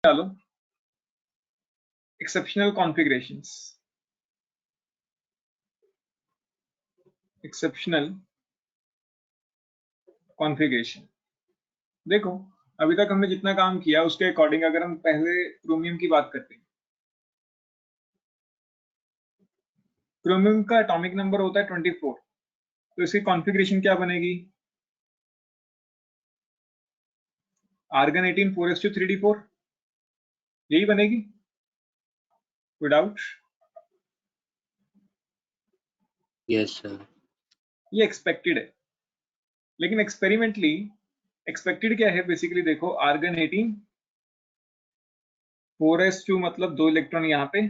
डालो exceptional configurations. Exceptional configuration देखो, अभी तक हमने जितना काम किया उसके अकॉर्डिंग अगर हम पहले क्रोमियम की बात करते हैं, क्रोमियम का एटॉमिक नंबर होता है 24, तो इसकी कॉन्फ़िगरेशन क्या बनेगी? आर्गन 18 4s2 3d4 यही बनेगी विदाउट। Yes sir. ये एक्सपेक्टेड है, लेकिन एक्सपेरिमेंटली एक्सपेक्टेड क्या है बेसिकली? देखो, आर्गन 18 4s2 मतलब 2 इलेक्ट्रॉन यहाँ पे,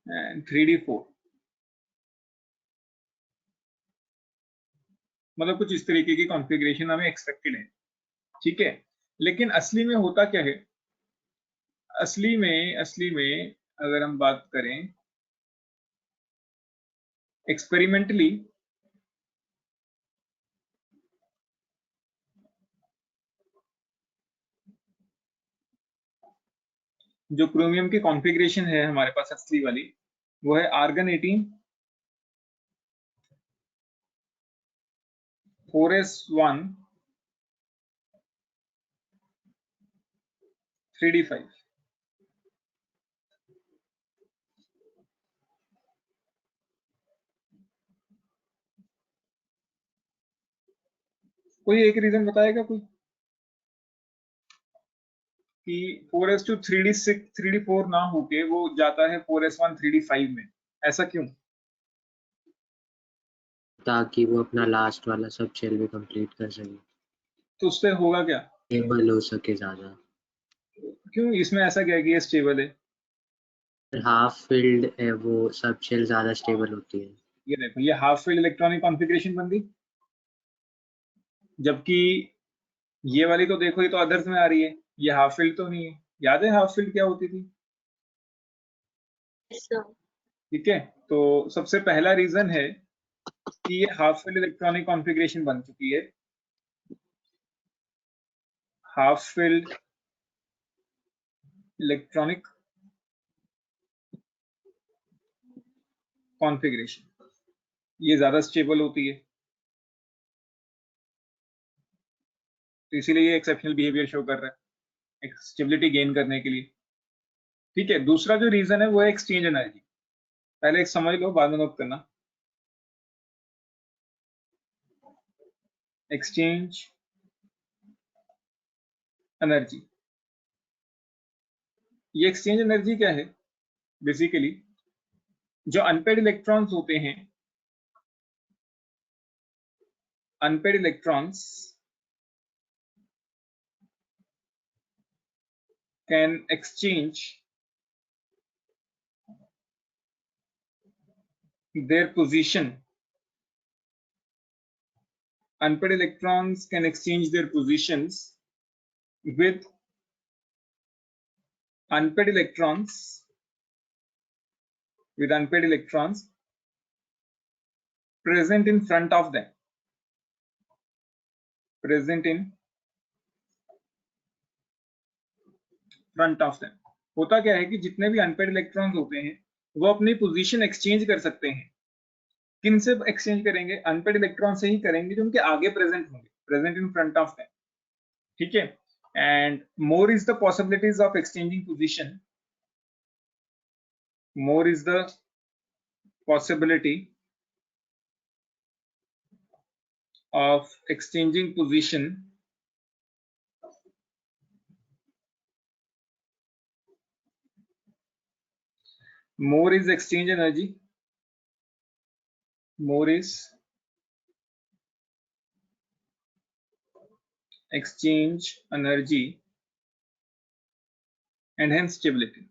एंड 3d4 मतलब कुछ इस तरीके की कॉन्फ़िगरेशन हमें एक्सपेक्टेड है, ठीक है। लेकिन असली में होता क्या है? असली में अगर हम बात करें एक्सपेरिमेंटली, जो क्रोमियम की कॉन्फ़िगरेशन है हमारे पास असली वाली, वो है आर्गन 18 4s1 3d5। कोई एक रीजन बताएगा कोई कि 4s2 3d6 3d4 ना होके वो जाता है 4s1 3d5 में? ऐसा क्यों? ताकि वो अपना लास्ट वाला सब शेल भी कंप्लीट कर सके, तो उससे होगा क्या? स्टेबल हो सके ज्यादा। क्यों इसमें ऐसा क्या है कि ये स्टेबल है? हाफ फिल्ड है वो, सब शेल ज्यादा स्टेबल होती है। ये देखो, ये हाफ फील्ड इलेक्ट्रॉनिक कॉन्फ़िगरेशन बन गई, जबकि ये वाली तो देखो, ये तो अदर्स में आ रही है, ये हाफ फील्ड तो नहीं है। याद है हाफ फील्ड क्या होती थी? ठीक है, तो सबसे पहला रीजन है कि ये हाफ फील्ड इलेक्ट्रॉनिक कॉन्फ़िगरेशन बन चुकी है। हाफ फील्ड इलेक्ट्रॉनिक कॉन्फ़िगरेशन ये ज्यादा स्टेबल होती है, तो इसीलिए ये एक्सेप्शनल बिहेवियर शो कर रहा है स्टेबिलिटी गेन करने के लिए। ठीक है, दूसरा जो रीजन है वो है एक्सचेंज एनर्जी। पहले एक समझ लो, बाद में नोट करना। एक्सचेंज एनर्जी, ये एक्सचेंज एनर्जी क्या है? बेसिकली जो अनपेड इलेक्ट्रॉन्स होते हैं, unpaired electrons can exchange their position. Unpaired electrons can exchange their positions with unpaired electrons present in front of them. Present in front of them. होता क्या है कि जितने भी अनपेड इलेक्ट्रॉन्स होते हैं वो अपनी पोजीशन एक्सचेंज कर सकते हैं। किन से एक्सचेंज करेंगे? अनपेड इलेक्ट्रॉन से ही करेंगे जो उनके आगे प्रेजेंट होंगे, present in front of them. ठीक है, and more is the possibilities of exchanging position, more is the possibility of exchanging position more is exchange energy, more is exchange energy and hence stability.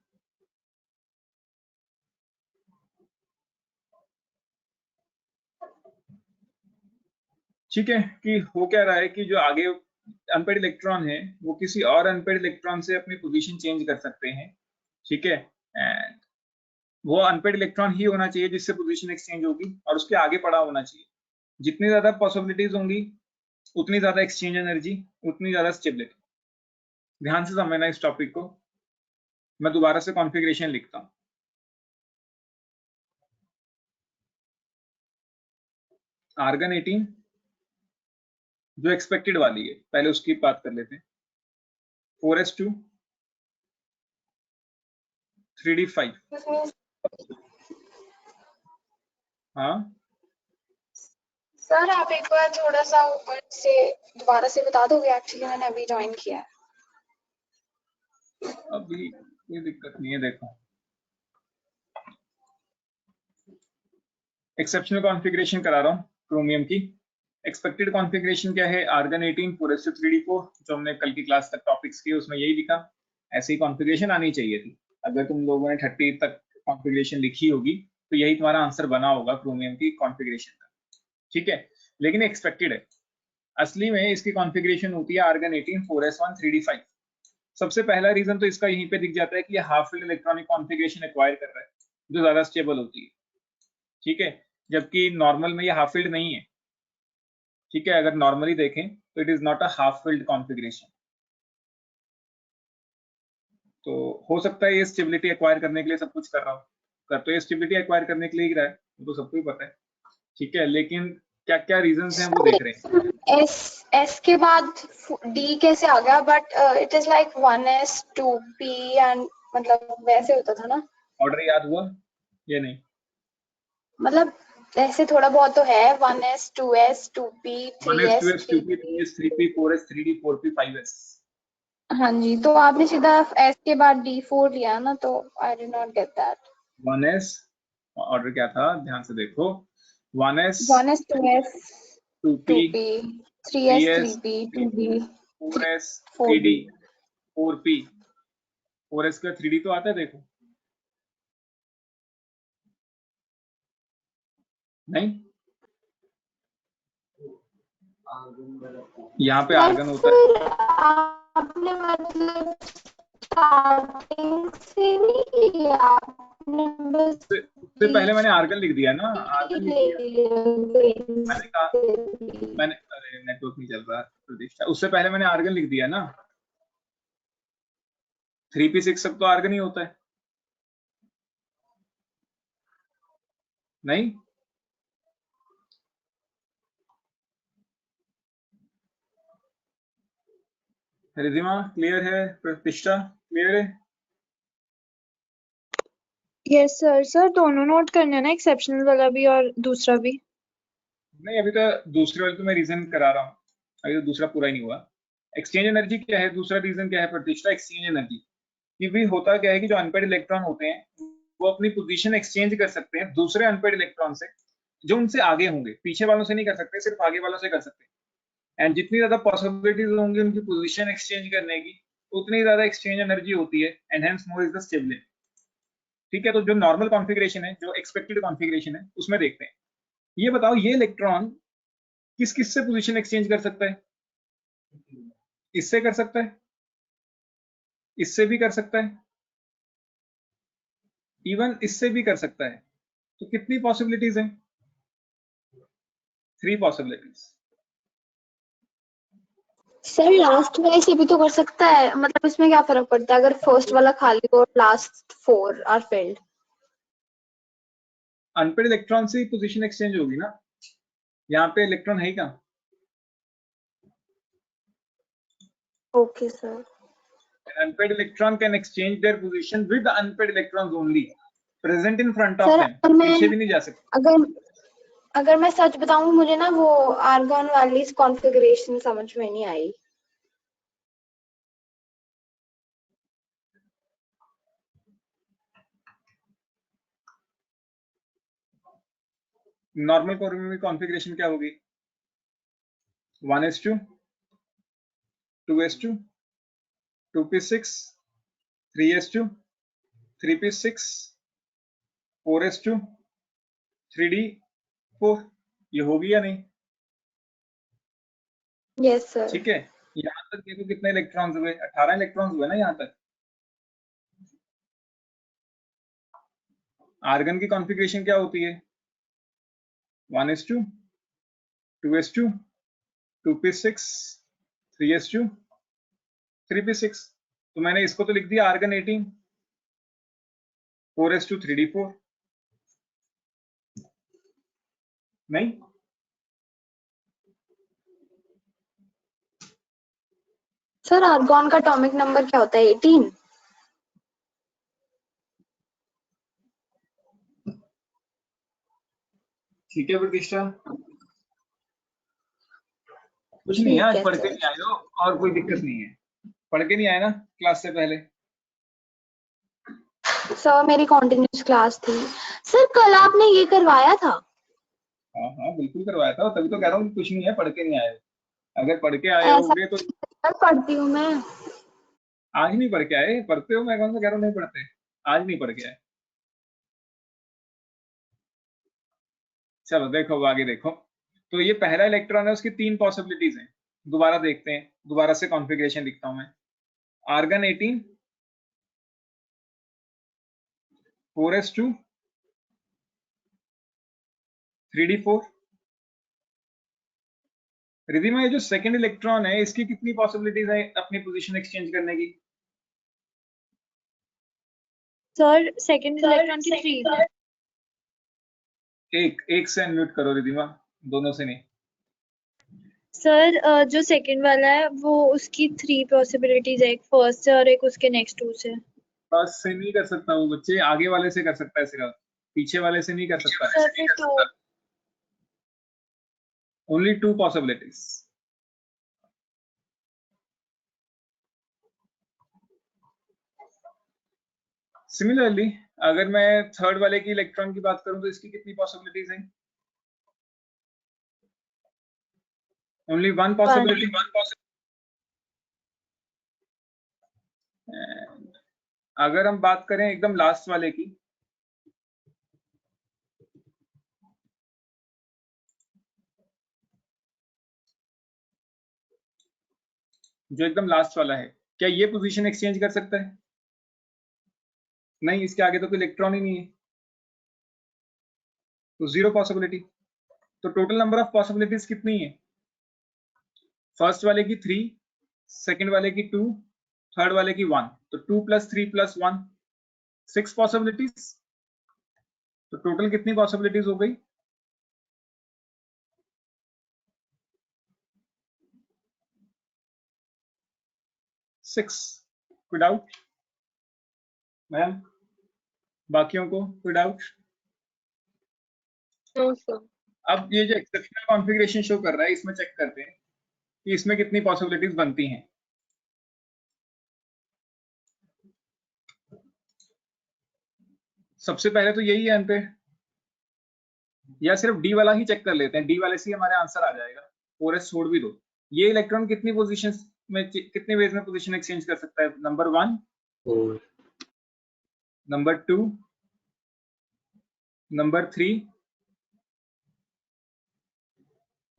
ठीक है, कि हो क्या रहा है कि जो आगे अनपेड इलेक्ट्रॉन है वो किसी और अनपेड इलेक्ट्रॉन से अपनी पोजीशन चेंज कर सकते हैं। ठीक है, एंड वो अनपेड इलेक्ट्रॉन ही होना चाहिए जिससे पोजीशन एक्सचेंज होगी और उसके आगे पड़ा होना चाहिए। जितनी ज्यादा पॉसिबिलिटीज होंगी उतनी ज्यादा एक्सचेंज एनर्जी, उतनी ज्यादा स्टेबिलिटी। ध्यान से समझना इस टॉपिक को। मैं दोबारा से कॉन्फ़िगरेशन लिखता हूँ। आर्गन 18 जो एक्सपेक्टेड वाली है, पहले उसकी बात कर लेते हैं। 4s2 3d5। हाँ सर आप एक बार थोड़ा सा ऊपर से दोबारा से बता दोगे? एक्चुअली मैंने अभी ज्वाइन किया है। अभी कोई दिक्कत नहीं है। देखो एक्सेप्शनल कॉन्फ़िगरेशन करा रहा हूँ क्रोमियम की। एक्सपेक्टेड कॉन्फ़िगरेशन क्या है? आर्गन 18 4s2 3d4, जो हमने कल की क्लास तक टॉपिक्स किए उसमें यही लिखा। ऐसी कॉन्फ़िगरेशन आनी चाहिए थी। अगर तुम लोगों ने 30 तक कॉन्फ़िगरेशन लिखी होगी तो यही तुम्हारा आंसर बना होगा क्रोमियम की कॉन्फ़िगरेशन का। ठीक है, लेकिन एक्सपेक्टेड है। असली में इसकी कॉन्फ़िगरेशन होती है आर्गन 18 4s1 3d5। सबसे पहला रीजन तो इसका यहीं पे दिख जाता है कि ये half field electronic configuration acquire कर रहा है जो ज्यादा स्टेबल होती है। ठीक है, जबकि नॉर्मल में ये हाफ फील्ड नहीं है। ठीक है, अगर नॉर्मली देखें तो it is not a half field configuration. तो हो सकता है ये स्टेबिलिटी एक्वायर करने के लिए सब कुछ कर रहा हो। कर तो ये स्टेबिलिटी एक्वायर करने के लिए ही रहा है, वो तो सबको ही पता है। ठीक है, लेकिन क्या क्या रीजंस हैं वो देख रहे हैं। एस के बाद डी कैसे आ गया? But it is like 1s 2p and मतलब वैसे होता था ना। ऑर्डर याद हुआ ये? नहीं मतलब ऐसे थोड़ा बहुत तो है 1s 2s 2p 1s 3s 2s 2p 3p। 3s 3p 4s 3d 4p 5s। हाँ जी, तो आपने सीधा एस के बाद D4 लिया ना, तो I did not get that. 1s order क्या था ध्यान से देखो। 1s 1s 2s 2p 2p 3s 3s 3p 2b 4s 3d 4b। 4p। 4s का 3d तो आता है देखो। नहीं, यहाँ पे आर्गन होता है। फिर आपने मतलब स्टार्टिंग से नहीं किया, आपने बस उससे पहले मैंने आर्गन लिख दिया ना, आर्गन लिख दिया। मैंने कहा, मैंने, अरे नेटवर्क नहीं चल रहा प्रतिष्ठा। उससे पहले मैंने आर्गन लिख दिया ना। 3p6 सब तो आर्गन ही होता है। नहीं, रिधिमा क्लियर है? प्रतिष्ठा क्लियर है? Yes sir. सर दोनों नोट करने हैं ना, एक्सेप्शनल वाला भी और दूसरा भी? नहीं, अभी तो दूसरे वाले तो मैं रीजन करा रहा हूँ, अभी तो दूसरा पूरा ही नहीं हुआ। एक्सचेंज एनर्जी क्या है? दूसरा रीजन क्या है प्रतिष्ठा? एक्सचेंज एनर्जी कि भी होता क्या है कि जो अनपेड इलेक्ट्रॉन होते हैं वो अपनी पोजीशन एक्सचेंज कर सकते हैं दूसरे अनपेड इलेक्ट्रॉन से जो उनसे आगे होंगे। पीछे वालों से नहीं कर सकते, सिर्फ आगे वालों से कर सकते हैं। एंड जितनी ज्यादा पॉसिबिलिटीज होंगी उनकी पोजीशन एक्सचेंज करने की, उतनी ज्यादा एक्सचेंज एनर्जी होती है and hence more is the stability. ठीक है, तो जो नॉर्मल कॉन्फ़िगरेशन है, जो एक्सपेक्टेड कॉन्फ़िगरेशन है, उसमें देखते हैं। ये बताओ ये इलेक्ट्रॉन किस किस से पोजीशन एक्सचेंज कर सकता है? इससे कर सकता है, इससे भी कर सकता है, इवन इससे भी कर सकता है। तो कितनी पॉसिबिलिटीज हैं? 3 पॉसिबिलिटीज। सर लास्ट वाले से भी तो कर सकता है, मतलब इसमें क्या फर्क पड़ता है अगर फर्स्ट वाला खाली हो और last 4 are filled? Unpaired electron से ही पोजीशन एक्सचेंज होगी ना। यहाँ पे इलेक्ट्रॉन है ही कहाँ? Okay sir. An unpaired electron can exchange their position with the unpaired electrons only present in front of sir them. अगर मैं पीछे भी नहीं जा सकते। अगर मैं सच बताऊं, मुझे ना वो आर्गन वाली कॉन्फ़िगरेशन समझ में नहीं आई। नॉर्मल कॉन्फ़िगरेशन क्या होगी? 1s2 2s2 2p6 3s2 3p6 4s2 3d4। ये होगी या नहीं? Yes sir. ठीक है, यहाँ तक देखो कितने इलेक्ट्रॉन्स हुए? 18 इलेक्ट्रॉन्स हुए ना यहाँ तक। आर्गन की कॉन्फ़िगरेशन क्या होती है? 1s2 2s2 2p6 3s2 3p6। तो मैंने इसको तो लिख दिया आर्गन 18 4s2 3d4 नहीं। सर आर्गन का एटॉमिक नंबर क्या होता है? 18। ठीक है प्रतिष्ठा, कुछ नहीं है, ठीक आज है पढ़ के सर। नहीं आए हो और कोई दिक्कत नहीं है। पढ़ के नहीं आए ना क्लास से पहले? सर मेरी कॉन्टिन्यूस क्लास थी। सर कल आपने ये करवाया था? हाँ हाँ बिल्कुल करवाया था, तभी तो कह रहा हूँ कुछ नहीं है, पढ़ के नहीं आए हो। अगर पढ़ के आए ऐसा होगे तो सर पढ़ती हूँ मैं। आज नहीं पढ़ के आए, पढ़ते हो, मैं कौन सा कह रहा हूँ नहीं पढ़ते, आज नहीं पढ़ के आए। चलो देखो अब आगे देखो। तो ये पहला इलेक्ट्रॉन है, उसकी 3 पॉसिबिलिटीज हैं। दोबारा देखते हैं, दोबारा से कॉन्फ़िगरेशन लिखता हूं मैं। Argon 18 4s2 3d4। रिधिमा, ये जो सेकंड इलेक्ट्रॉन है इसकी कितनी पॉसिबिलिटीज है अपनी पोजीशन एक्सचेंज करने की? सर सेकंड इलेक्ट्रॉन की 3। एक से अनम्यूट करो रिधिमा, दोनों से नहीं। सर जो सेकंड वाला है वो उसकी 3 पॉसिबिलिटीज है, एक फर्स्ट से और एक उसके नेक्स्ट 2 से। बस से नहीं कर सकता वो बच्चे, आगे वाले से कर सकता है सिर्फ, पीछे वाले से नहीं कर सकता। सर फिर 2। Only 2 possibilities. सिमिलरली अगर मैं थर्ड वाले की इलेक्ट्रॉन की बात करूं तो इसकी कितनी पॉसिबिलिटीज हैं? Only 1 possibility. अगर हम बात करें एकदम लास्ट वाले की, जो एकदम लास्ट वाला है, क्या ये पोजीशन एक्सचेंज कर सकता है? नहीं, इसके आगे तो कोई इलेक्ट्रॉन ही नहीं है, तो 0 पॉसिबिलिटी। तो टोटल नंबर ऑफ पॉसिबिलिटीज कितनी है? फर्स्ट वाले की 3, सेकंड वाले की 2, थर्ड वाले की 1, तो 2 + 3 + 1 6 पॉसिबिलिटीज। तो टोटल कितनी पॉसिबिलिटीज हो गई? 6। कोई डाउट मैम? बाकियों को कोई डाउट? No sir. अब ये जो एक्सेप्शनल कॉन्फ़िगरेशन शो कर रहा है, इसमें चेक करते हैं कि इसमें कितनी पॉसिबिलिटीज बनती हैं। सबसे पहले तो यही है अनपेड, या सिर्फ डी वाला ही चेक कर लेते हैं, डी वाले से ही हमारे आंसर आ जाएगा। 4s छोड़ भी दो। ये इलेक्ट्रॉन कितनी पोजीशन में, कितने वेज में पोजीशन एक्सचेंज कर सकता है? Number 1, 4, number 2, number 3,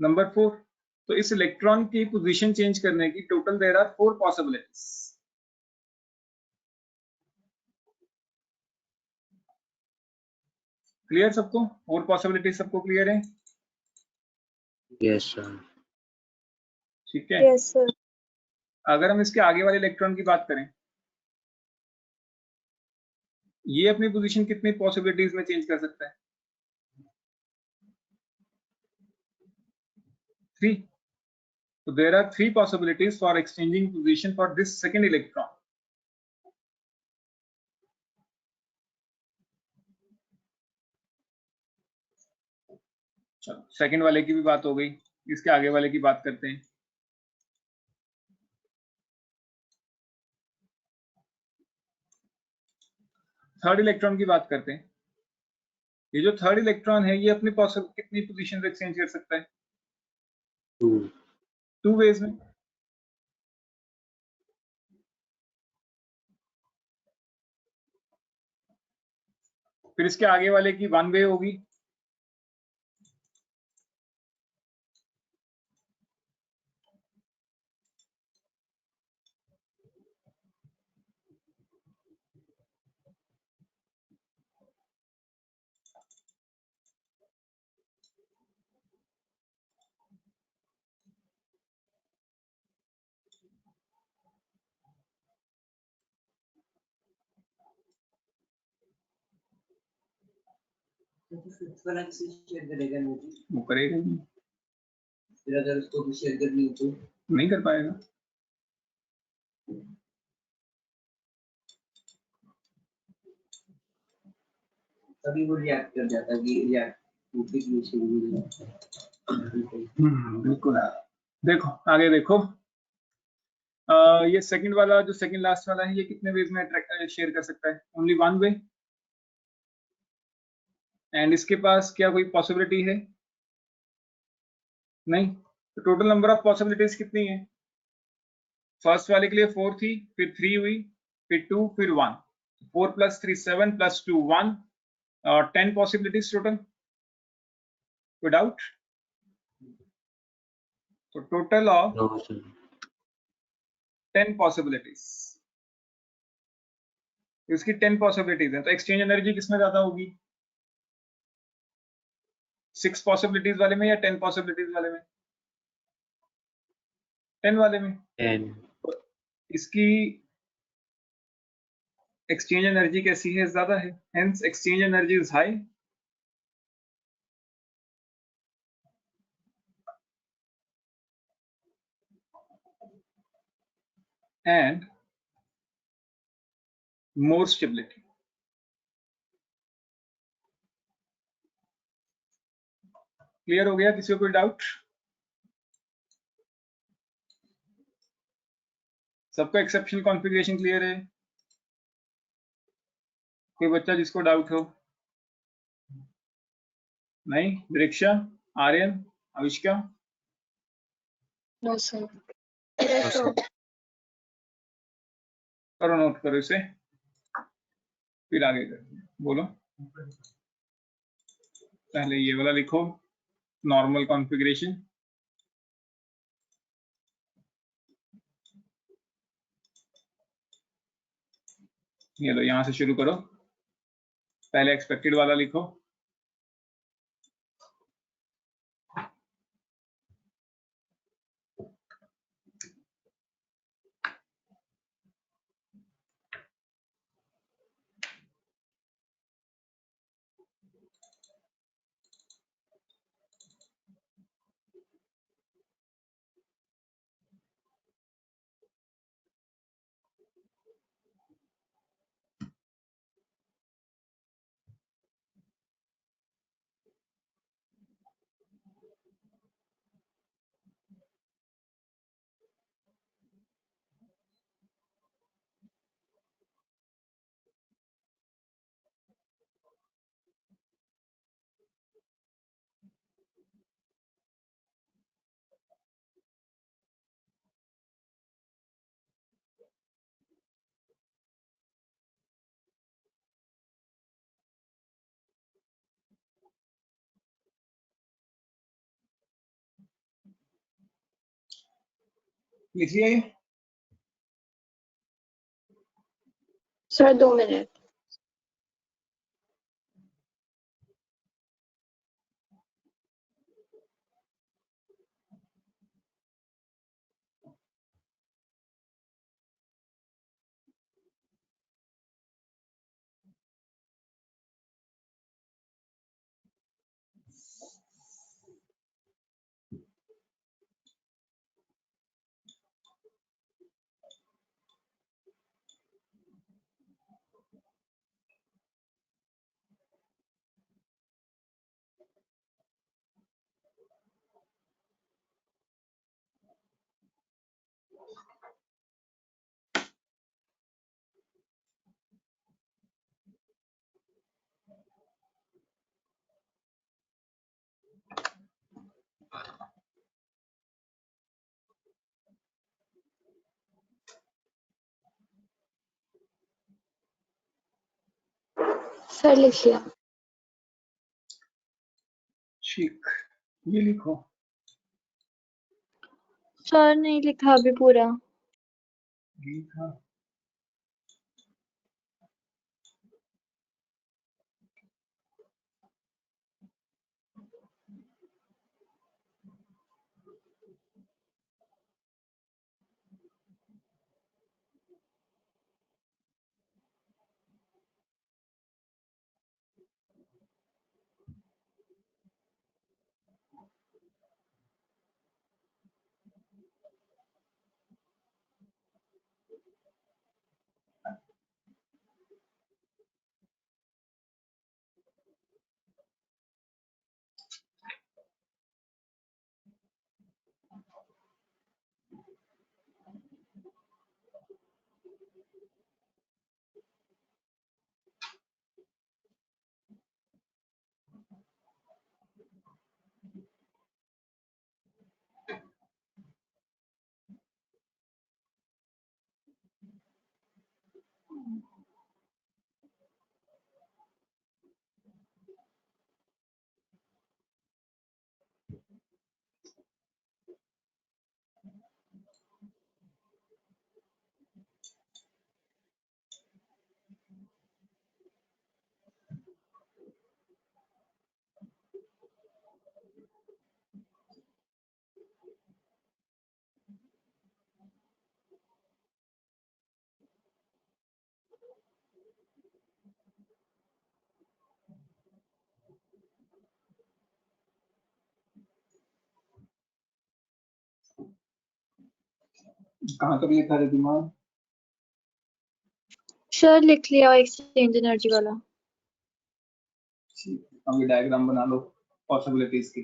number 4। तो इस इलेक्ट्रॉन की पोजीशन चेंज करने की total there are 4 possibilities. Clear सबको? 4 पॉसिबिलिटीज सबको क्लियर है? yes sir, ठीक है। Yes sir. अगर हम इसके आगे वाले इलेक्ट्रॉन की बात करें, ये अपनी पोजीशन कितनी पॉसिबिलिटीज में चेंज कर सकता है? 3। So there are 3 possibilities for exchanging position for this second electron. चलो सेकंड वाले की भी बात हो गई, इसके आगे वाले की बात करते हैं। थर्ड इलेक्ट्रॉन की बात करते हैं। ये जो थर्ड इलेक्ट्रॉन है, ये अपनी कितनी पोजीशन एक्सचेंज कर सकता है? 2, 2 वेज में। फिर इसके आगे वाले की 1 वे होगी। तो फिफ्थ वाला किसे शेयर करेगा मुझे? वो करेगा ही नहीं, फिर अगर उसको भी शेयर करनी हो तो नहीं कर पाएगा। तभी वो रिएक्ट कर जाता कि रिएक्ट बिल्कुल। देखो आगे देखो, ये सेकंड वाला जो सेकंड लास्ट वाला है, ये कितने वेज में शेयर कर सकता है? Only one way. एंड इसके पास क्या कोई पॉसिबिलिटी है? नहीं। तो टोटल नंबर ऑफ पॉसिबिलिटीज कितनी है? फर्स्ट वाले के लिए 4 थी, फिर 3 हुई, फिर 2, फिर 1। 4 + 3 7 + 2 1, 10 पॉसिबिलिटीज टोटल। कोई डाउट? तो total of No, sir. 10 possibilities. इसकी 10 पॉसिबिलिटीज है, तो एक्सचेंज एनर्जी किसमें ज्यादा होगी? 6 पॉसिबिलिटीज वाले में या 10 पॉसिबिलिटीज वाले में? 10 वाले में। 10. इसकी एक्सचेंज एनर्जी कैसी है? ज्यादा है, hence exchange energy is high. And more stability. Clear हो गया? किसी को कोई डाउट? सबको एक्सेप्शनल कॉन्फ़िगरेशन क्लियर है? कोई बच्चा जिसको डाउट हो? नहीं? Diksha, Aryan, Avishka? No sir. No, sir. करो नोट करो इसे, फिर आगे कर बोलो। पहले ये वाला लिखो, नॉर्मल कॉन्फ़िगरेशन। ये लो, यहां से शुरू करो। पहले एक्सपेक्टेड वाला लिखो। लिखिए। Sir 2 minute. सर लिख लिया। ठीक, ये लिखो। सर नहीं लिखा अभी पूरा। लिखा। कहाँ तक लिखा है दिमाग? सर लिख लिया एक्सचेंज एनर्जी वाला। अभी डायग्राम बना लो पॉसिबिलिटीज की।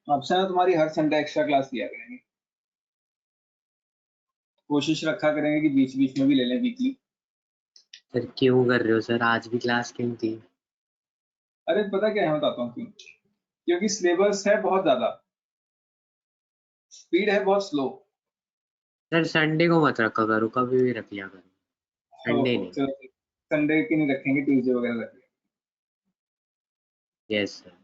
अब से ना तुम्हारी हर संडे एक्स्ट्रा क्लास लिया करेंगे, कोशिश रखा करेंगे कि बीच बीच में भी ले लें वीकली। सर क्यों कर रहे हो सर, आज भी क्लास क्यों थी? अरे पता क्या है, मैं बताता हूँ क्यों। क्योंकि सिलेबस है बहुत ज्यादा, स्पीड है बहुत स्लो। सर संडे को मत रखा करो, कभी भी रख लिया करो, संडे नहीं। चलो संडे की नहीं रखेंगे, ट्यूसडे वगैरह रखेंगे। Yes sir.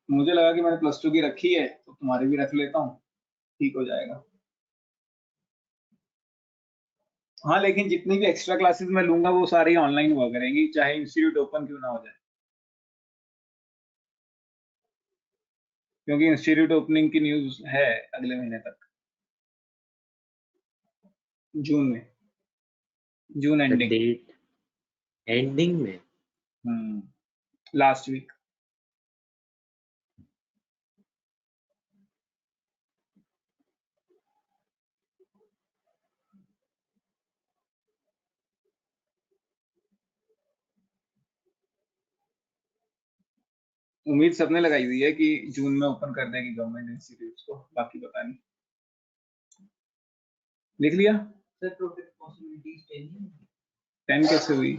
मुझे लगा कि मैंने +2 की रखी है तो तुम्हारी भी रख लेता हूँ, ठीक हो जाएगा। हाँ लेकिन जितनी भी एक्स्ट्रा क्लासेस मैं लूंगा वो सारी ऑनलाइन हुआ करेंगी, चाहे इंस्टीट्यूट ओपन क्यों ना हो जाए, क्योंकि इंस्टीट्यूट ओपनिंग की न्यूज है अगले महीने तक, जून में, जून एंडिंग। डेट एंडिंग में? Last week. उम्मीद सबने लगाई हुई है कि जून में ओपन कर देगी गवर्नमेंट इंस्टीट्यूट्स को, बाकी पता नहीं। लिख लिया? सर टोटल पॉसिबिलिटीज 10 कैसे हुई?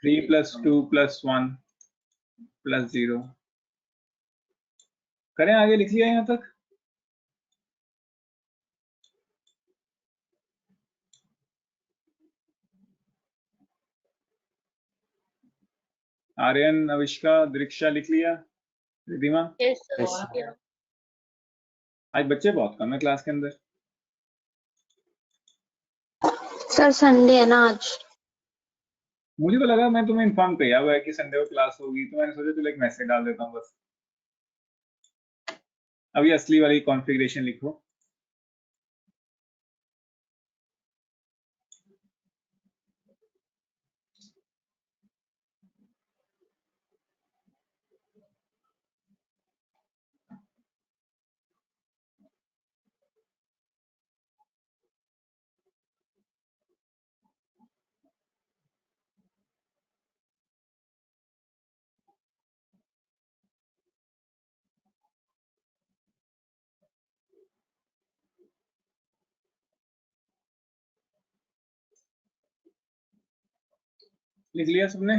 3 + 2 + 1 + 0। करें आगे, लिख लिया यहाँ तक? आर्यन, अविष्का, दीक्षा लिख लिया? रिधिमा? Yes Yes, sir. आज बच्चे बहुत कम है क्लास के अंदर। सर संडे है ना आज। मुझे तो लगा, मैं तुम्हें इन्फॉर्म किया हुआ है कि संडे को क्लास होगी, तो मैंने सोचा चलो एक मैसेज डाल देता हूँ बस। अभी असली वाली कॉन्फ़िगरेशन लिखो। लिख लिया सबने?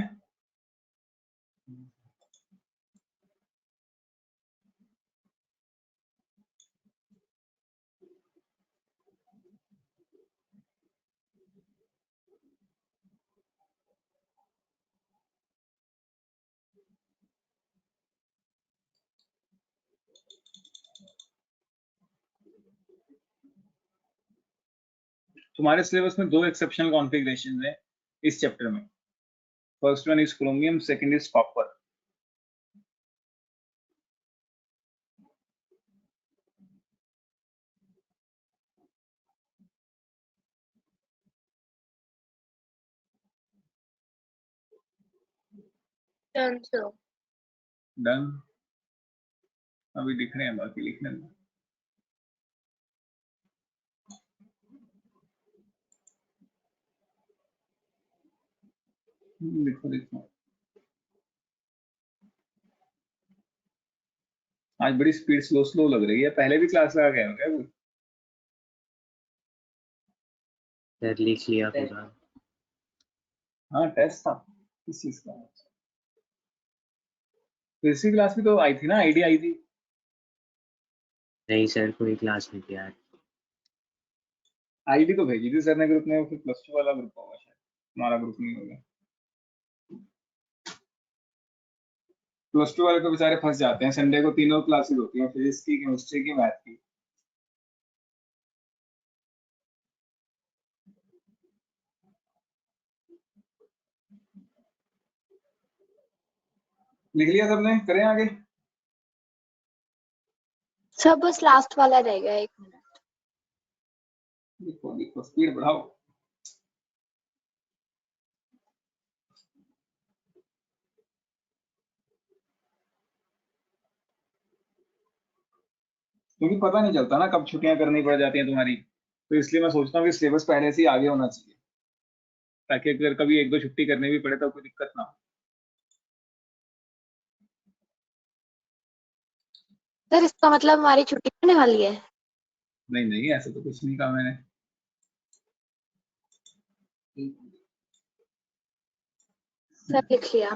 तुम्हारे सिलेबस में 2 एक्सेप्शनल कॉन्फ़िगरेशंस हैं इस चैप्टर में। First one is chromium, second is copper. Done sir. Done? अभी लिख रहे हैं, बाकी लिखने दो। लिखो लिखो। आज बड़ी स्पीड स्लो स्लो लग रही है, पहले भी क्लास लगा गए हो क्या कोई? सर लिख लिया पूरा। हाँ टेस्ट था किस चीज का? फिजिक्स क्लास भी तो आई थी ना, आईडी आई थी। नहीं सर, कोई क्लास नहीं किया। आईडी तो भेजी थी सर ने ग्रुप में, फिर +2 वाला ग्रुप होगा शायद, हमारा ग्रुप नहीं होगा। +2 वाले तो बेचारे फंस जाते हैं, संडे को तीनों क्लासेस होती हैं, फिजिक्स की, केमिस्ट्री की, मैथ की। लिख लिया सबने? करें आगे? सर बस लास्ट वाला रह गया, 1 मिनट। लिखो लिखो, स्पीड बढ़ाओ। क्योंकि पता नहीं चलता ना कब छुट्टियां करनी पड़ जाती हैं तुम्हारी, तो इसलिए मैं सोचता हूँ कि सिलेबस पहले से ही आगे होना चाहिए, ताकि अगर कभी 1-2 छुट्टी करनी भी पड़े तो कोई दिक्कत ना हो। सर इसका मतलब हमारी छुट्टी होने वाली है? नहीं नहीं, ऐसा तो कुछ नहीं कहा मैंने। सर लिख लिया।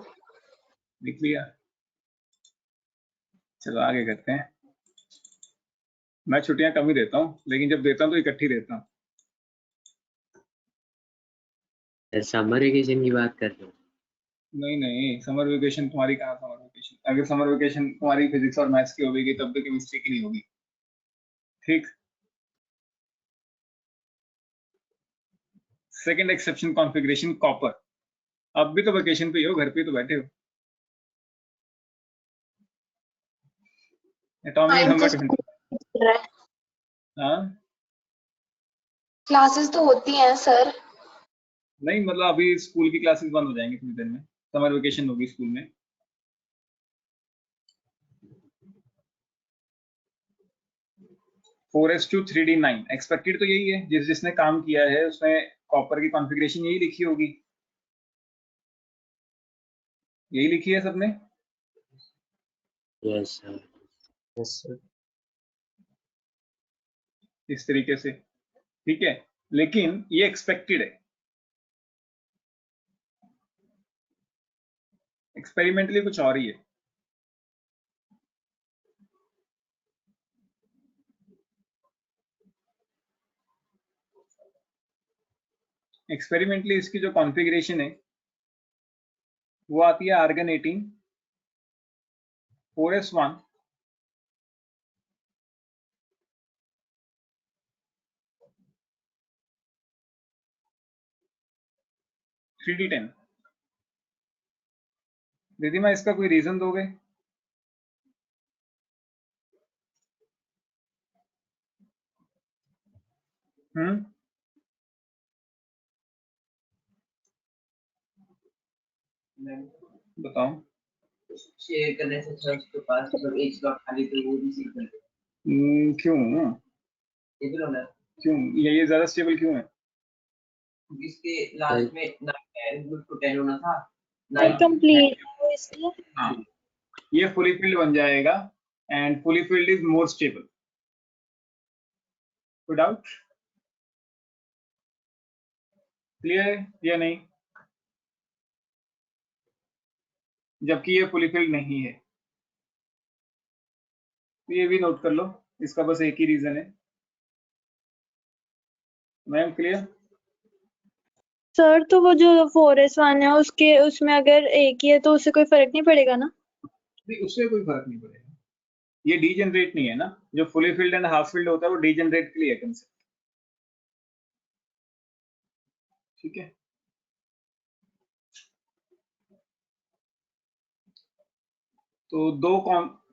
लिख लिया? चलो आगे करते हैं। मैं छुट्टियां कम ही देता हूँ, लेकिन जब देता हूँ तो इकट्ठी देता हूँ। समर वेकेशन की बात कर रहे हो? नहीं नहीं, समर वेकेशन तुम्हारी कहाँ समर वेकेशन? अगर समर वेकेशन तुम्हारी फिजिक्स और मैथ्स की होगी तब तो केमिस्ट्री की नहीं होगी। ठीक। Second exception configuration copper. अब भी तो वेकेशन पे ही हो, घर पे ही तो बैठे हो। एटॉमिक टाइम तो नंबर 20। स्कूल चल रहा है। हाँ क्लासेस तो होती हैं सर। नहीं, मतलब अभी स्कूल की क्लासेस बंद हो जाएंगी थोड़ी देर में, समर वेकेशन होगी स्कूल में। Four s two 3D9 expected तो यही है, जिसने काम किया है उसने कॉपर की कॉन्फ़िगरेशन यही लिखी होगी, यही लिखी है सबने। Yes sir. Yes sir. इस तरीके से, ठीक है, लेकिन ये एक्सपेक्टेड है, एक्सपेरिमेंटली कुछ और ही है। एक्सपेरिमेंटली इसकी जो कॉन्फ़िगरेशन है वो आती है आर्गन 18 4s1 3D10। दीदी मैं इसका कोई रीजन दोगे? बताओ। शेयर करने से अच्छा उसके पास मतलब एक स्लॉट खाली तो वो भी सीख लेते। क्यों? ये भी ना क्यों ये ज्यादा स्टेबल क्यों है? इसके लास्ट में 9 है, उसको 10 होना था। सर 9 कंप्लीट हो इसलिए। हाँ, ये फुली फिल्ड बन जाएगा and fully filled is more stable. कोई डाउट? क्लियर है या नहीं? जबकि ये फुली फिल्ड नहीं है, तो ये भी नोट कर लो, इसका बस एक ही रीजन है। Ma'am clear? सर तो वो जो 4s1 है उसके उसमें अगर एक ही है तो उससे कोई फर्क नहीं पड़ेगा ना? नहीं, उससे कोई फर्क नहीं पड़ेगा, ये डीजेनरेट नहीं है ना। जो fully filled and half filled होता है वो डीजेनरेट के लिए है कंसेप्ट, ठीक है। तो दो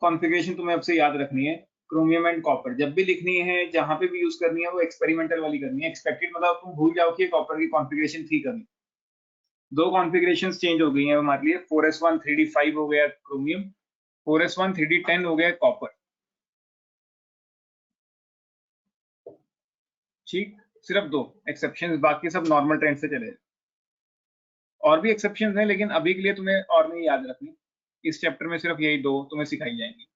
कॉन्फ़िगरेशन तुम्हें अब से याद रखनी है, क्रोमियम एंड कॉपर। जब भी लिखनी है, जहां पे भी यूज करनी है, वो एक्सपेरिमेंटल वाली करनी है। एक्सपेक्टेड मतलब तुम भूल जाओ कि कॉपर की कॉन्फ़िगरेशन थी करनी। दो कॉन्फ़िगरेशन चेंज हो गई हैं हमारे लिए, 4s1 3D5 हो गया क्रोमियम, 4s1 3D10 हो गया कॉपर। ठीक, सिर्फ दो एक्सेप्शन, बाकी सब नॉर्मल ट्रेंड से चले। और भी एक्सेप्शन हैं, लेकिन अभी के लिए तुम्हें और नहीं याद रखनी। इस चैप्टर में सिर्फ यही दो तुम्हें सिखाई जाएंगी,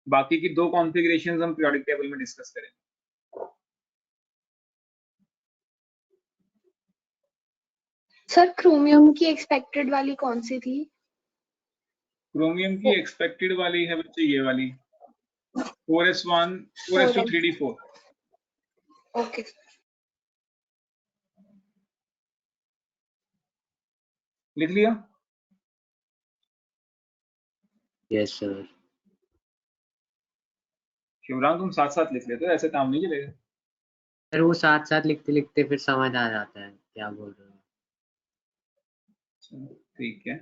बाकी की दो कॉन्फ़िगरेशंस हम पीरियोडिक टेबल में डिस्कस करेंगे। सर क्रोमियम की एक्सपेक्टेड वाली कौन सी थी? क्रोमियम की एक्सपेक्टेड वाली है बच्चे ये वाली, 4s1 4s2 3D4। ओके। लिख लिया? Yes sir. शिवराम तुम साथ साथ लिख लेते हो, ऐसे काम नहीं चलेगा। सर वो साथ साथ लिखते लिखते फिर समझ आ जाता है क्या बोल रहे हो। चलो, ठीक है।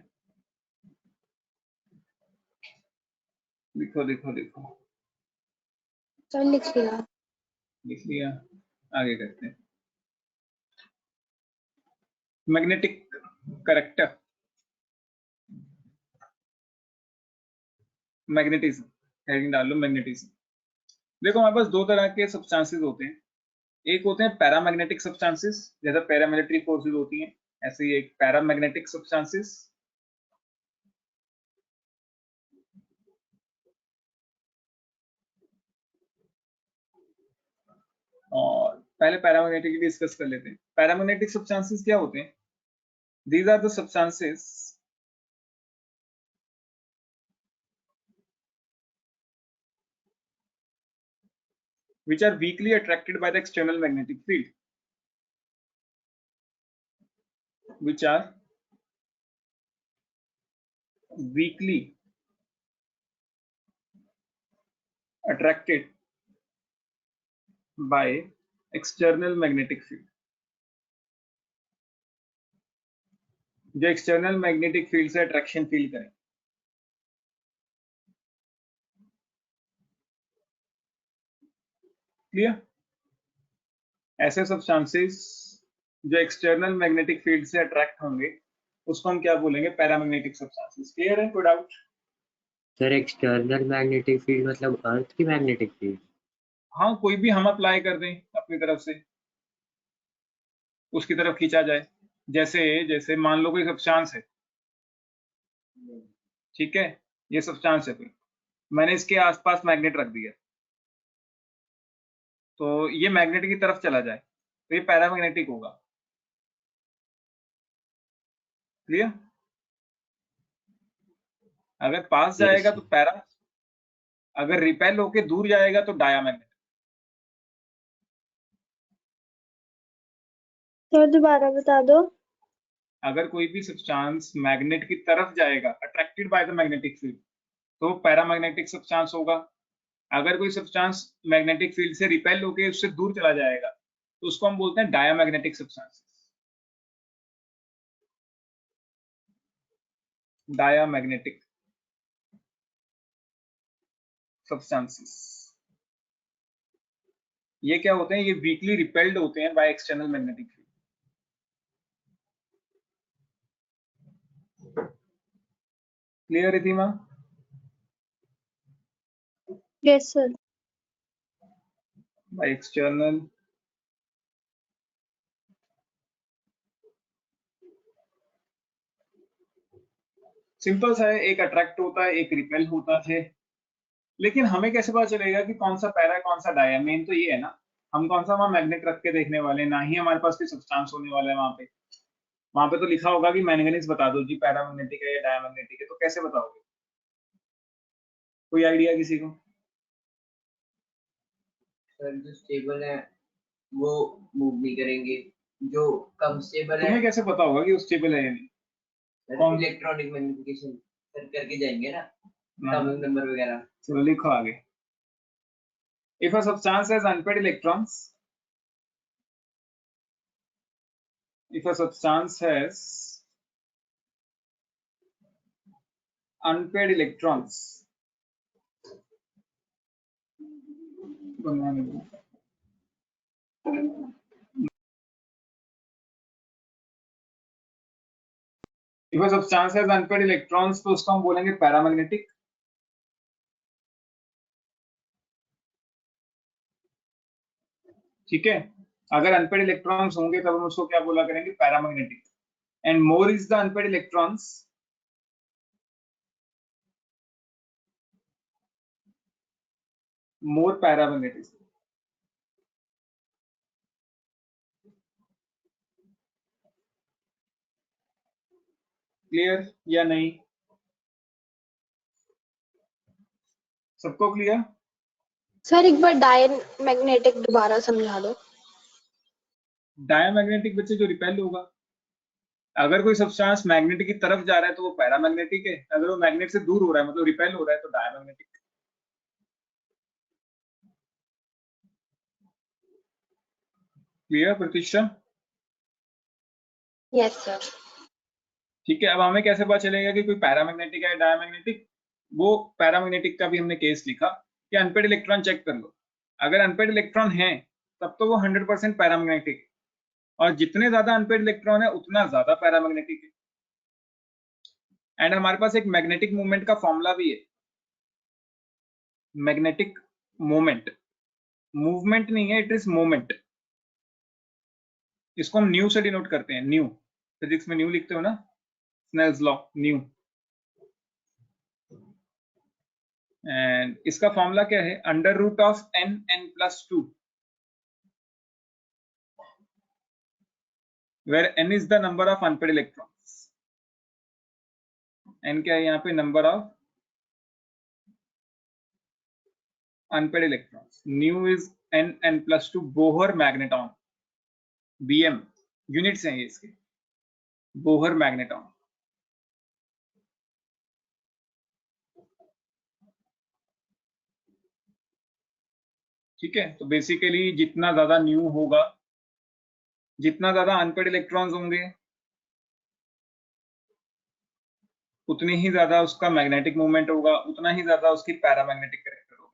लिखो लिखो लिखो, सर लिख लिया। लिख लिया, आगे करते हैं। मैग्नेटिक करेक्टर, मैग्नेटिज्म, हेडिंग डाल लो मैग्नेटिज्म। देखो हमारे पास दो तरह के सब्सटेंसेस होते हैं, एक होते हैं पैरामैग्नेटिक सब्सटेंसेस, जैसे पैरामिलिट्री फोर्सेस होती हैं, ऐसे ही एक पैरामैग्नेटिक सब्सटेंसेस। और पहले पैरामैग्नेटिक की डिस्कस कर लेते हैं। पैरामैग्नेटिक सब्सटेंसेस क्या होते हैं? These are the substances which are weakly attracted by the external magnetic field, which are weakly attracted by external magnetic field, जो एक्सटर्नल मैग्नेटिक फील्ड से अट्रैक्शन फील करें। क्लियर? ऐसे सब्सटेंसेस जो एक्सटर्नल मैग्नेटिक फील्ड से attract होंगे उसको हम क्या बोलेंगे? Paramagnetic substances. क्लियर है? कोई doubt? Sir external magnetic field मतलब अर्थ की मैग्नेटिक फील्ड? हाँ, कोई भी हम अप्लाई कर दें अपनी तरफ से, उसकी तरफ खींचा जाए। जैसे जैसे मान लो कोई सब्सटेंस है, ठीक है, ये सब्सटेंस है कोई, मैंने इसके आसपास मैग्नेट रख दिया, तो ये मैग्नेट की तरफ चला जाए तो ये पैरामैग्नेटिक होगा। क्लियर? अगर पास जाएगा तो पैरा, अगर रिपेल होके दूर जाएगा तो डायामैग्नेटिक। सर दोबारा बता दो। अगर कोई भी सब्सटेंस मैग्नेट की तरफ जाएगा, attracted by the magnetic field, तो पैरामैग्नेटिक सब्सटेंस होगा। अगर कोई सब्सटेंस मैग्नेटिक फील्ड से रिपेल होके उससे दूर चला जाएगा तो उसको हम बोलते हैं डायामैग्नेटिक सब्सटेंसेस। डायामैग्नेटिक सब्सटेंसेस ये क्या होते हैं? ये वीकली रिपेल्ड होते हैं by external magnetic field. Clear Ritima? Yes sir. By external simple सा है, एक अट्रैक्ट होता है, एक रिपेल होता है। लेकिन हमें कैसे पता चलेगा कि कौन सा पैरा कौन सा डाया? मेन तो ये है ना, हम कौन सा वहां मैग्नेट रख के देखने वाले हैं, ना ही हमारे पास कोई सब्सटेंस होने वाला है वहां पे। वहां पे तो लिखा होगा कि मैंगनीज बता दो जी पैरामैग्नेटिक है या डायमैग्नेटिक है, तो कैसे बताओगे? कोई आइडिया किसी को? सर जो स्टेबल है वो मूव नहीं करेंगे, जो कम स्टेबल है तुम्हें कैसे पता होगा कि वो स्टेबल है या नहीं? कौन? इलेक्ट्रॉनिक मैग्निफिकेशन सर करके जाएंगे ना, हाँ, एटॉमिक नंबर वगैरह। चलो लिखो आगे। If a substance has unpaired electrons, if a substance has unpaired electrons, if a substance has unpaired electrons तो उसको हम बोलेंगे पैरामैग्नेटिक। ठीक है, अगर अनपेड इलेक्ट्रॉन्स होंगे तब हम उसको क्या बोला करेंगे? Paramagnetic. And more is the unpaired electrons, more paramagnetic. Clear या नहीं? सबको क्लियर? सर एक बार डायमैग्नेटिक दोबारा समझा दो। डायमैग्नेटिक बच्चे जो रिपेल होगा। अगर कोई सब्सटेंस मैग्नेट की तरफ जा रहा है तो वो पैरामैग्नेटिक है, अगर वो मैग्नेट से दूर हो रहा है मतलब रिपेल हो रहा है तो diamagnetic. Clear Pratiksha? Yes sir. ठीक है, अब हमें कैसे पता चलेगा कि कोई पैरामैग्नेटिक है डायमैग्नेटिक? वो पैरामैग्नेटिक का भी हमने केस लिखा कि अनपेड इलेक्ट्रॉन चेक कर लो, अगर अनपेड इलेक्ट्रॉन है तब तो वो 100% पैरामैग्नेटिक है, और जितने ज्यादा अनपेड इलेक्ट्रॉन है उतना ज्यादा पैरामैग्नेटिक है। एंड हमारे पास एक मैग्नेटिक मूवमेंट का फॉर्मूला भी है, मैग्नेटिक मोमेंट, मूवमेंट नहीं है, इट इज मोमेंट। इसको हम न्यू से डिनोट करते हैं, न्यू, फिजिक्स में न्यू लिखते हो ना, स्नेल्स लॉ, न्यू। एंड इसका फॉर्मूला क्या है, under root of n+2, where n is the number of unpaired electrons। n क्या है यहाँ पे, number of unpaired electrons, nu is n+2 Bohr magneton, bm units हैं ये इसके, बोहर मैग्नेटॉन। ठीक है, तो बेसिकली जितना ज्यादा न्यू होगा, जितना ज्यादा अनपेड इलेक्ट्रॉन्स होंगे, उतनी ही ज्यादा उसका मैग्नेटिक मूवमेंट होगा, उतना ही ज्यादा उसकी पैरामैग्नेटिक कैरेक्टर होगा।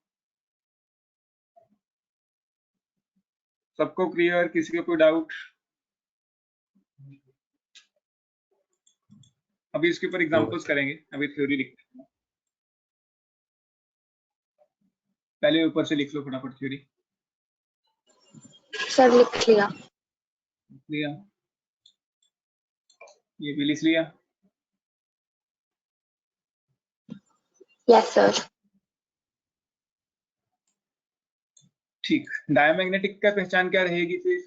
सबको क्लियर, किसी को कोई डाउट? अभी इसके ऊपर एग्जांपल्स करेंगे, अभी थ्योरी लिखते हैं। पहले ऊपर से लिख लो फटाफट थ्योरी। सर लिख लिया। लिया, ये भी लिख लिया। Yes sir. ठीक, डायमैग्नेटिक का पहचान क्या रहेगी फिर?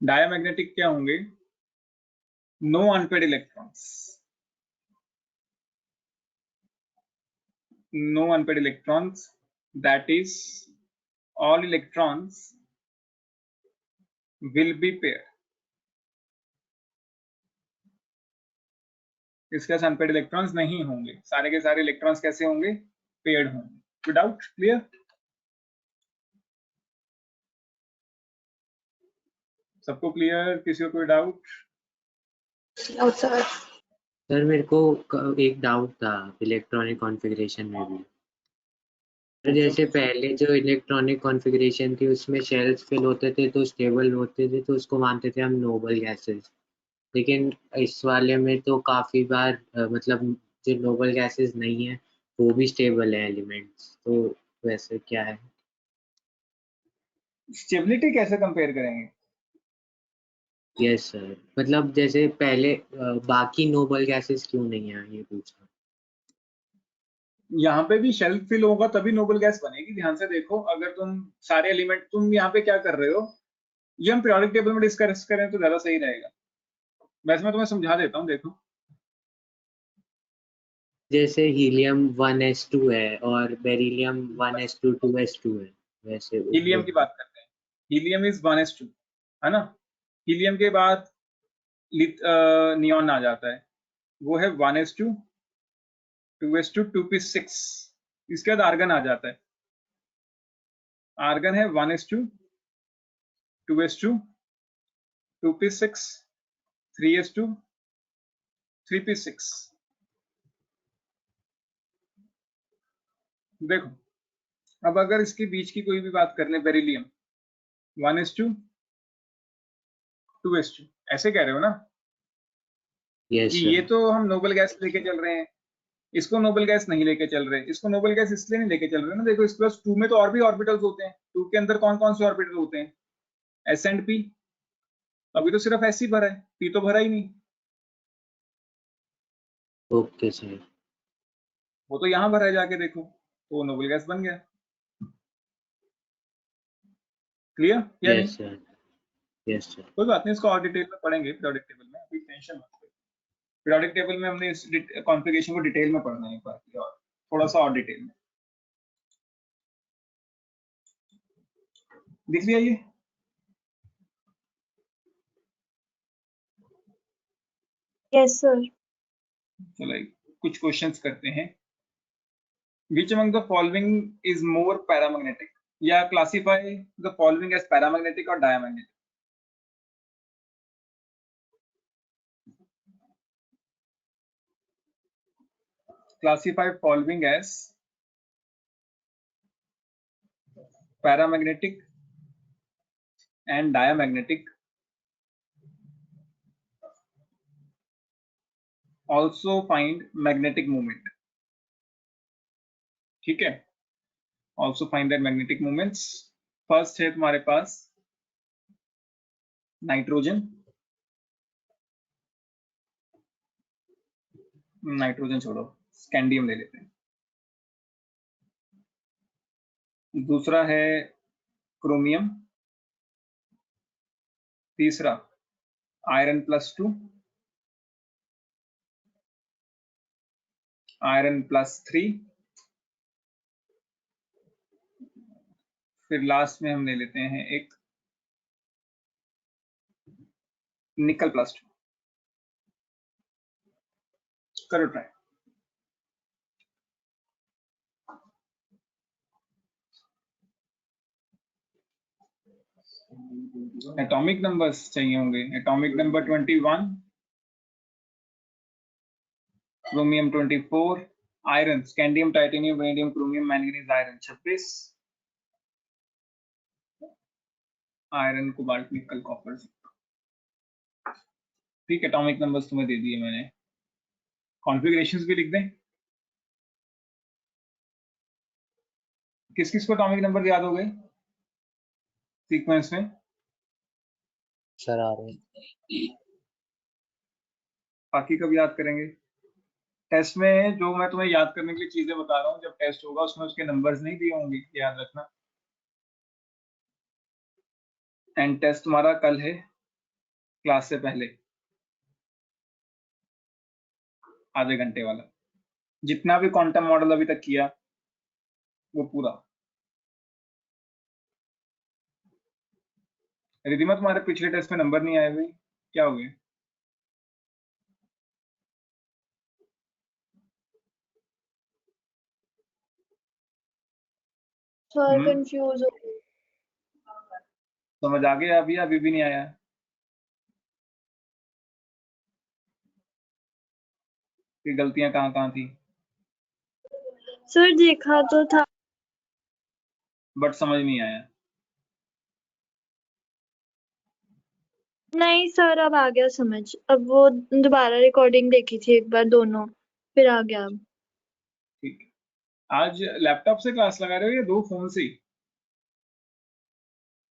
डायमैग्नेटिक क्या होंगे? No unpaired electrons, no unpaired electrons, that is all electrons will be paired। इसके साथ अनपेड इलेक्ट्रॉन्स नहीं होंगे, सारे के सारे इलेक्ट्रॉन्स कैसे होंगे? पेयर्ड होंगे। कोई डाउट? क्लियर? सबको क्लियर, किसी को कोई डाउट? No sir. सर मेरे को एक डाउट था इलेक्ट्रॉनिक कॉन्फ़िगरेशन में भी। तो जैसे पहले जो इलेक्ट्रॉनिक कॉन्फ़िगरेशन थी उसमें शेल्स फिल होते थे तो स्टेबल होते थे, तो उसको मानते थे हम नोबल गैसेस। लेकिन इस वाले में तो काफ़ी बार मतलब जो नोबल गैसेस नहीं है वो भी स्टेबल है एलिमेंट्स, तो वैसे क्या है? स्टेबिलिटी कैसे कंपेयर करेंगे? यस सर, मतलब जैसे पहले बाकी नोबल गैसेस क्यों नहीं है, ये पूछा। यहाँ पे भी शेल फिल होगा तभी नोबल गैस बनेगी। ध्यान से देखो, अगर तुम सारे एलिमेंट, तुम यहाँ पे क्या कर रहे हो, ये हम पीरियोडिक टेबल में डिस्कस करें तो ज्यादा सही रहेगा। वैसे मैं तुम्हें समझा देता हूँ, देखो। जैसे हीलियम 1s2 है और बेरिलियम 1s2 2s2 है, वैसे हीलियम की बात करते हैं, हीलियम इज 1s2 है ना। हीलियम के बाद नियॉन आ जाता है, वो है 1s2 2s2 2p6। इसके बाद आर्गन आ जाता है, आर्गन है 1s2 2s2 2p6 3s2 3p6। देखो, अब अगर इसके बीच की कोई भी बात कर ले, बेरिलियम 1s2 2s2, ऐसे कह रहे हो ना यस कि सर। ये तो हम नोबल गैस लेके चल रहे हैं, इसको नोबल गैस नहीं लेके चल रहे। इसको नोबल गैस इसलिए नहीं लेके चल रहे ना, देखो इसके पास 2 में तो और भी ऑर्बिटल्स होते हैं। 2 के अंदर कौन कौन से ऑर्बिटल होते हैं? S and P. अभी तो सिर्फ एस ही भरा है, पी तो भरा ही नहीं। Okay sir. वो तो यहाँ भरा है, जाके देखो, तो नोबल गैस बन गया। क्लियर या नहीं? Yes sir. Yes sir. कोई बात नहीं, इसको और डिटेल में पढ़ेंगे पीरियोडिक टेबल में, अभी टेंशन मत लो। पीरियोडिक टेबल में हमने इस कॉन्फ़िगरेशन को डिटेल में पढ़ना है एक बार, और थोड़ा सा और डिटेल में। दिख लिया ये? Yes sir. चलो कुछ क्वेश्चंस करते हैं। Which among the following is more paramagnetic? या classify the following as paramagnetic or diamagnetic? classify following as paramagnetic and diamagnetic, also find magnetic moment. ठीक है, also find that magnetic moments. First है तुम्हारे पास nitrogen, nitrogen छोड़ो, scandium ले लेते हैं। दूसरा है क्रोमियम, तीसरा आयरन +2, आयरन +3, फिर लास्ट में हम ले लेते हैं एक निकल +2। करो ट्राई। एटॉमिक नंबर्स चाहिए होंगे, atomic number 21, chromium 24, iron scandium, titanium, vanadium, chromium, manganese, iron 26, iron, cobalt, निकल, कॉपर। ठीक है, एटॉमिक नंबर्स तुम्हें दे दिए मैंने। कॉन्फ़िगरेशंस भी लिख दें। किस किस को एटॉमिक नंबर याद हो गए सीक्वेंस में? सर आ रहे बाकी कब याद करेंगे? टेस्ट में जो मैं तुम्हें याद करने के लिए चीजें बता रहा हूँ, जब टेस्ट होगा उसमें उसके नंबर्स नहीं दिए होंगे, याद रखना। एंड टेस्ट तुम्हारा कल है, क्लास से पहले, आधे घंटे वाला। जितना भी क्वांटम मॉडल अभी तक किया वो पूरा। रिधिमा, तुम्हारे पिछले टेस्ट में नंबर नहीं आए हुए, क्या हो गए? सर कंफ्यूज हो गई। समझ आ गया अभी? अभी भी नहीं आया? कि गलतियां कहाँ कहाँ थी? सर देखा तो था। बट समझ नहीं आया। नहीं सर, अब आ गया समझ। अब वो दोबारा रिकॉर्डिंग देखी थी एक बार दोनों, फिर आ गया अब। ठीक है, आज लैपटॉप से क्लास लगा रहे हो या दो फोन से ही?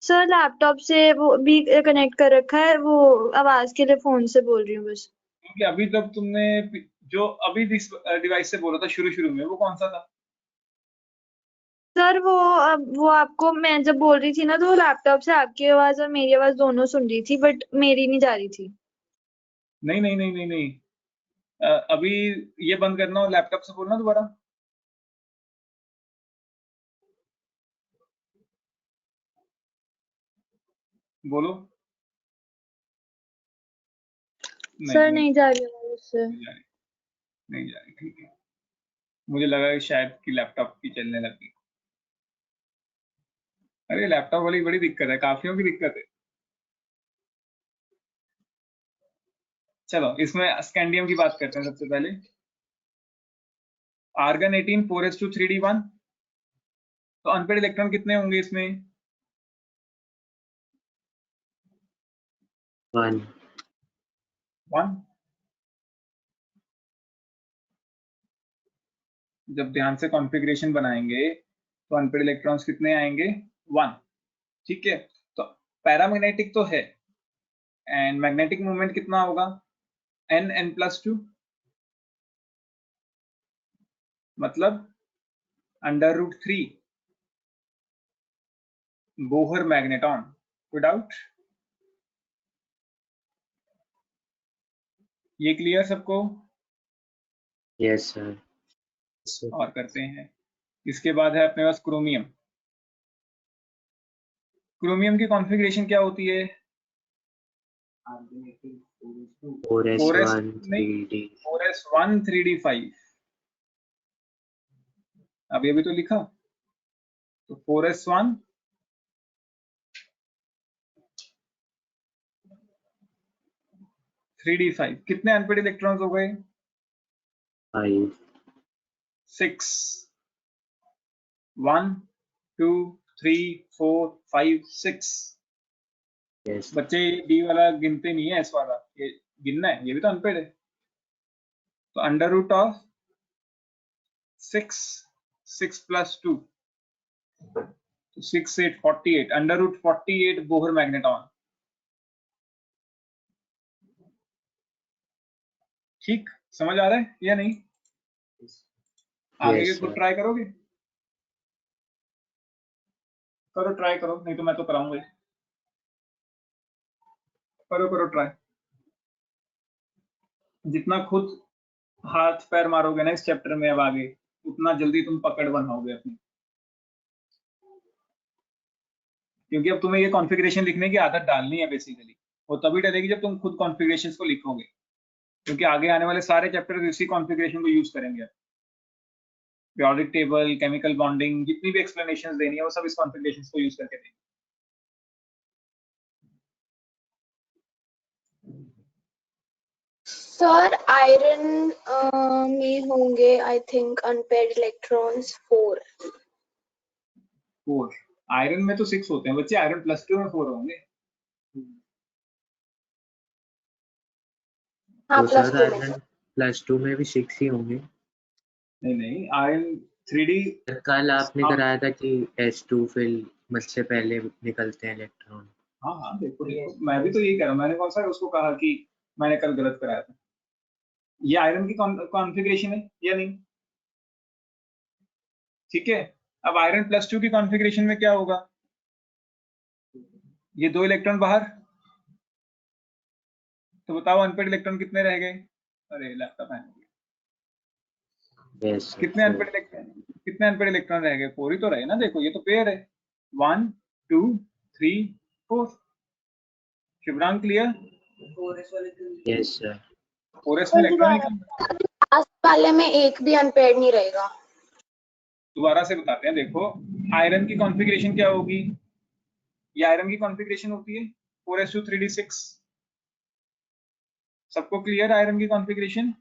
सर लैपटॉप से वो भी कनेक्ट कर रखा है, वो आवाज के लिए फोन से बोल रही हूँ बस। क्योंकि अभी तक तुमने जो अभी डिवाइस से बोला था शुरू शुरू में, वो कौन सा था? सर वो आपको मैं जब बोल रही थी ना, तो वो लैपटॉप से आपकी आवाज और मेरी आवाज दोनों सुन रही थी, बट मेरी नहीं जा रही थी। नहीं नहीं नहीं नहीं नहीं, अभी ये बंद करना और लैपटॉप से बोलना दोबारा। बोलो। सर नहीं जा रही आवाज उससे। नहीं जा रही, नहीं जा रही। ठीक है, मुझे लगा कि शायद कि लैपटॉप की चलने लगी। अरे लैपटॉप वाली बड़ी दिक्कत है, काफियों की दिक्कत है। चलो इसमें स्कैंडियम की बात करते हैं सबसे पहले। आर्गन 18 4s2 3d1, तो अनपेड इलेक्ट्रॉन कितने होंगे इसमें? 1 1। जब ध्यान से कॉन्फ़िगरेशन बनाएंगे तो अनपेड इलेक्ट्रॉन्स कितने आएंगे? 1। ठीक है, तो पैरामैग्नेटिक तो है, एंड मैग्नेटिक मूवमेंट कितना होगा? n+2, मतलब √3 बोहर मैग्नेटॉन। कोई डाउट? ये क्लियर सबको? Yes sir. और करते हैं, इसके बाद है अपने पास क्रोमियम। क्रोमियम की कॉन्फ़िगरेशन क्या होती है? 4s1 3d 4s1 3d5। अभी तो लिखा, तो 4s1 3d5। कितने अनपेड इलेक्ट्रॉन्स हो गए? 5 6 1 2 3 4 5 6 यस बच्चे डी वाला गिनते नहीं है, एस वाला ये गिनना है, ये भी तो अनपेड है। तो under root of 6 6 plus 2 6 8 48 under root 48 Bohr magneton. ठीक समझ आ रहा है या नहीं? आगे यस के खुद सर ट्राई करोगे? करो ट्राई करो, नहीं तो मैं तो कराऊंगा ही। करो करो ट्राई, जितना खुद हाथ पैर मारोगे ना इस चैप्टर में अब आगे, उतना जल्दी तुम पकड़ बनाओगे अपनी, क्योंकि अब तुम्हें ये कॉन्फ़िगरेशन लिखने की आदत डालनी है बेसिकली। वो तभी डलेगी जब तुम खुद कॉन्फ़िगरेशंस को लिखोगे, क्योंकि आगे आने वाले सारे चैप्टर इसी कॉन्फ़िगरेशन को यूज करेंगे। पीरियोडिक टेबल, केमिकल बॉन्डिंग, जितनी भी एक्सप्लेनेशंस देनी है वो सब इस कॉन्फ़िगरेशंस को यूज करके देंगे। सर आयरन में होंगे I think unpaired electrons 4। 4 iron में तो 6 होते हैं बच्चे, आयरन +2 में 4 होंगे। हाँ तो प्लस सर 2 में। आयरन +2 में भी 6 ही होंगे। नहीं नहीं, आयरन 3D। कल आपने हाँ कराया था कि S2 फिर मुझसे पहले निकलते हैं इलेक्ट्रॉन। हाँ हाँ, देखो देखो, मैं भी तो यही कह रहा हूँ, मैंने कौन सा उसको कहा कि मैंने कल गलत कराया था। ये आयरन की कॉन्फ़िगरेशन है या नहीं? ठीक है, अब आयरन +2 की कॉन्फ़िगरेशन में क्या होगा? ये 2 इलेक्ट्रॉन बाहर, तो बताओ अनपेड इलेक्ट्रॉन कितने रह गए? अरे लैपटॉप हैंग हो गया। यस सर कितने अनपेड इलेक्ट्रॉन, कितने अनपेड इलेक्ट्रॉन रह गए? 4 ही तो रहे ना, देखो ये तो पेयर है। 1 2 3 4। शिवरांग क्लियर? यस सर 4s में इलेक्ट्रॉन ही कम। लास्ट वाले में एक भी अनपेयर्ड नहीं रहेगा। दोबारा से बताते हैं, देखो आयरन की कॉन्फ़िगरेशन क्या होगी? ये आयरन की कॉन्फ़िगरेशन होती है 4s2 3d6। सबको क्लियर आयरन की कॉन्फ़िगरेशन?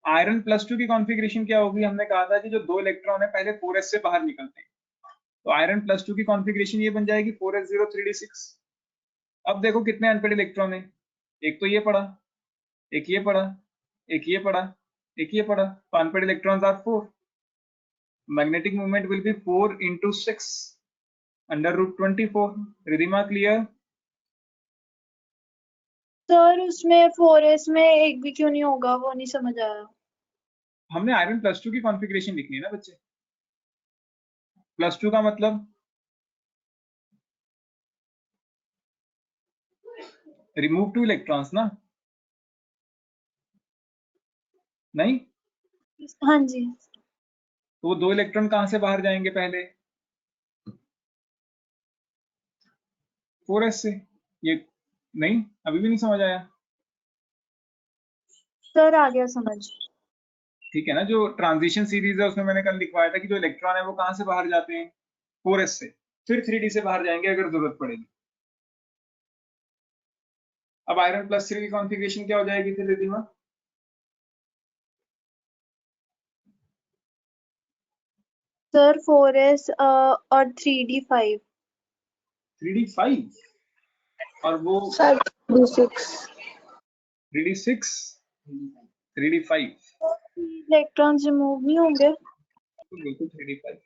आयरन +2 की कॉन्फ़िगरेशन क्या होगी? हमने कहा था कि जो 2 इलेक्ट्रॉन है पहले 4s से बाहर निकलते हैं, तो आयरन +2 की कॉन्फ़िगरेशन ये बन जाएगी 4s0 3d6। अब देखो कितने अनपेड इलेक्ट्रॉन है, एक तो ये पड़ा, एक ये पड़ा, एक ये पड़ा, एक ये पड़ा, तो unpaired electrons are 4। Magnetic movement will be 4 into 6 under root 24। Ridhima clear? Sir उसमें 4s में एक भी क्यों नहीं होगा, वो नहीं समझ आया। हमने आयरन +2 की कॉन्फ़िगरेशन लिखनी है ना बच्चे। +2 का मतलब रिमूव 2 इलेक्ट्रॉन्स ना? नहीं, हाँ जी तो वो 2 इलेक्ट्रॉन कहां से बाहर जाएंगे पहले? 4s से। ये नहीं, अभी भी नहीं समझ आया? सर आ गया समझ। ठीक है ना, जो ट्रांजिशन सीरीज है उसमें मैंने कल लिखवाया था कि जो इलेक्ट्रॉन है वो कहां से बाहर जाते हैं? 4s से, फिर 3d से बाहर जाएंगे अगर जरूरत पड़ेगी। अब आयरन +3 की कॉन्फ़िगरेशन क्या हो जाएगी फिर रिधिमा? सर 4s और 3d5। 3d5 और वो sir 6 3d6 3d5, electrons remove नहीं होंगे। बिल्कुल 3d5।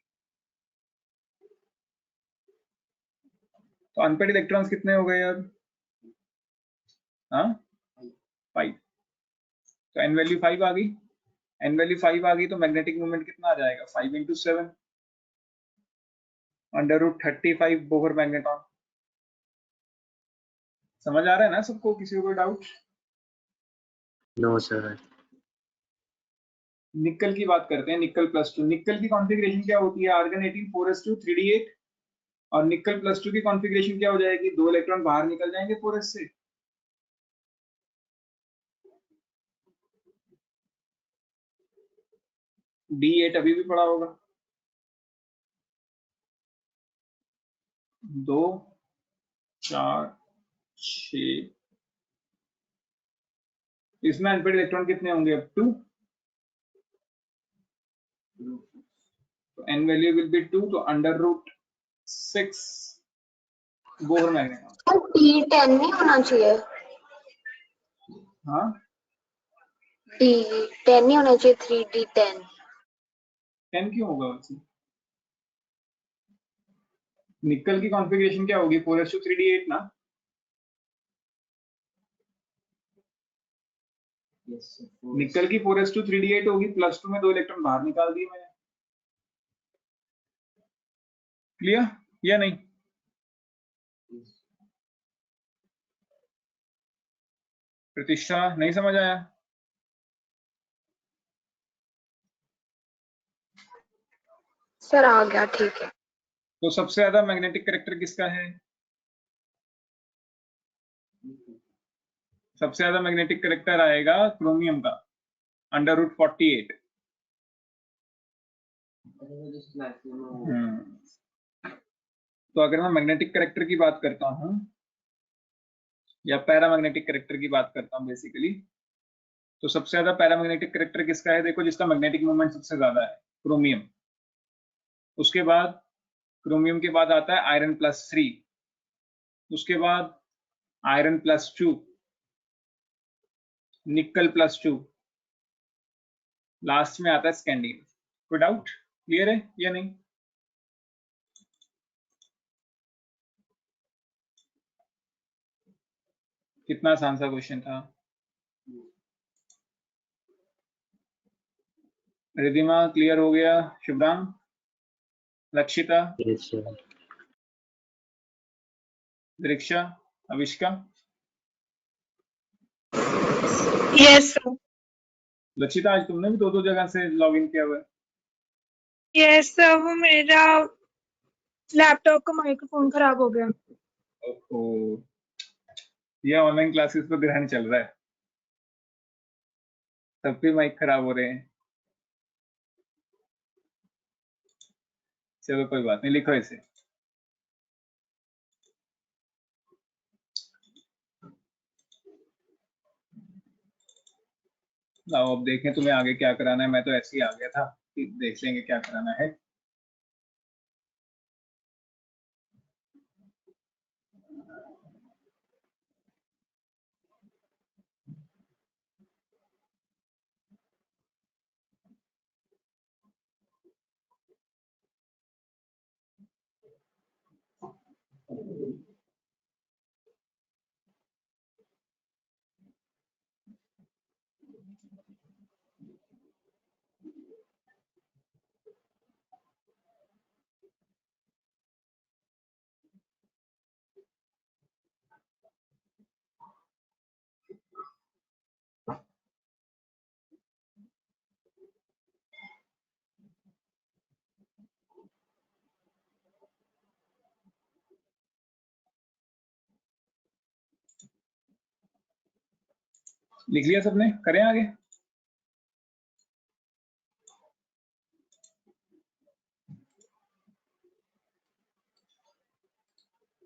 तो अनपेड इलेक्ट्रॉन्स कितने हो गए अब? हाँ 5। तो एन वैल्यू 5 आ गई, एन वैल्यू 5 आ गई तो मैग्नेटिक मोमेंट कितना आ जाएगा? 5 into 7 under root 35 Bohr magneton. समझ आ रहा है ना सबको? किसी को कोई डाउट? नो सर निकल की बात करते हैं, निकल +2। निकल की कॉन्फ़िगरेशन क्या होती है? Argon 18 4s2 3d8। और निकल +2 की कॉन्फ़िगरेशन क्या हो जाएगी? 2 इलेक्ट्रॉन बाहर निकल जाएंगे 4s से। d8 अभी भी पड़ा होगा। 2 4 6, इसमें अनपेड इलेक्ट्रॉन कितने होंगे अब? 2। तो n वैल्यू विल बी 2, तो √6 बोहर मैग्नेट्रॉन। तो D10 नहीं होना चाहिए, हाँ, D10 नहीं होना चाहिए, 3D10। 10 क्यों होगा वैसे? निकल की कॉन्फ़िगरेशन क्या होगी? 4s3d8 ना? निकल की 4s3d8 होगी, +2 में 2 इलेक्ट्रॉन बाहर निकाल दिए मैंने। क्लियर या नहीं? प्रतिष्ठा नहीं समझ आया? सर आ गया, ठीक है। तो सबसे ज्यादा मैग्नेटिक कैरेक्टर किसका है? सबसे ज्यादा मैग्नेटिक कैरेक्टर आएगा क्रोमियम का, √48। तो अगर मैं मैग्नेटिक कैरेक्टर की बात करता हूं या पैरामैग्नेटिक कैरेक्टर की बात करता हूं बेसिकली, तो सबसे ज्यादा पैरामैग्नेटिक कैरेक्टर किसका है? देखो, जिसका मैग्नेटिक मोमेंट सबसे ज्यादा है, क्रोमियम। उसके बाद क्रोमियम के बाद आता है आयरन +3, उसके बाद आयरन +2, निकल +2, लास्ट में आता है स्कैंडियम। कोई डाउट? क्लियर है या नहीं? कितना आसान सा क्वेश्चन था। रिधिमा क्लियर हो गया? Shubhram, Lakshita, Yes, sir. Diksha, Avishka? Yes sir. Lakshita, आज तुमने भी दो जगह से लॉग इन किया हुआ है? यस सर, वो मेरा लैपटॉप का माइक्रोफोन खराब हो गया। ओहो, ये ऑनलाइन क्लासेस पर ग्रहण चल रहा है, सबके माइक खराब हो रहे हैं। चलो कोई बात नहीं, लिखो इसे। लाओ अब देखें तुम्हें आगे क्या कराना है। मैं तो ऐसे ही आ गया था, देख लेंगे क्या कराना है। लिख लिया सबने? करें आगे?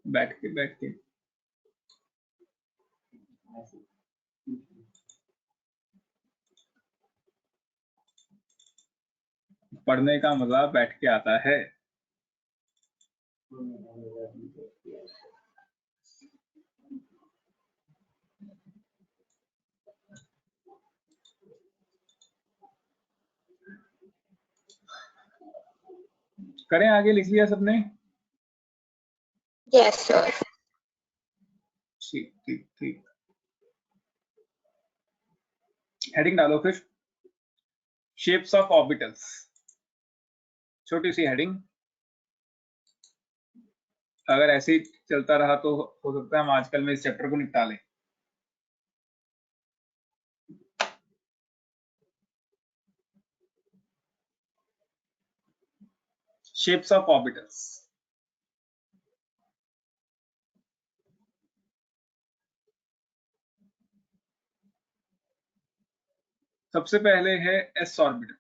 बैठ के पढ़ने का मजा बैठ के आता है। करें आगे? लिख लिया सबने? Yes sir. ठीक ठीक ठीक, हेडिंग डालो फिर। शेप्स ऑफ ऑर्बिटल्स, छोटी सी हेडिंग। अगर ऐसे ही चलता रहा तो हो सकता है हम आजकल में इस चैप्टर को निपटा लें। Shapes of orbitals. सबसे पहले है एस ऑर्बिटल।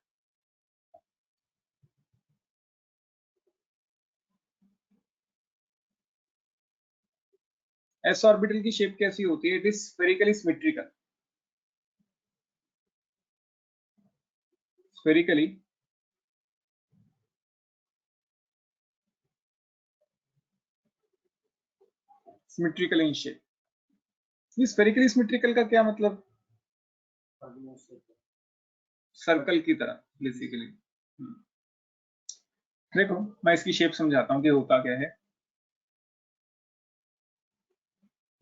एस ऑर्बिटल की शेप कैसी होती है? It is spherically symmetrical. Spherically symmetrical in shape. ये स्फेरिकली सिमेट्रिकल का क्या मतलब? सर्कल की तरह बेसिकली। देखो मैं इसकी शेप समझाता हूँ कि होता क्या है।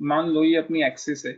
मान लो ये अपनी एक्सिस है,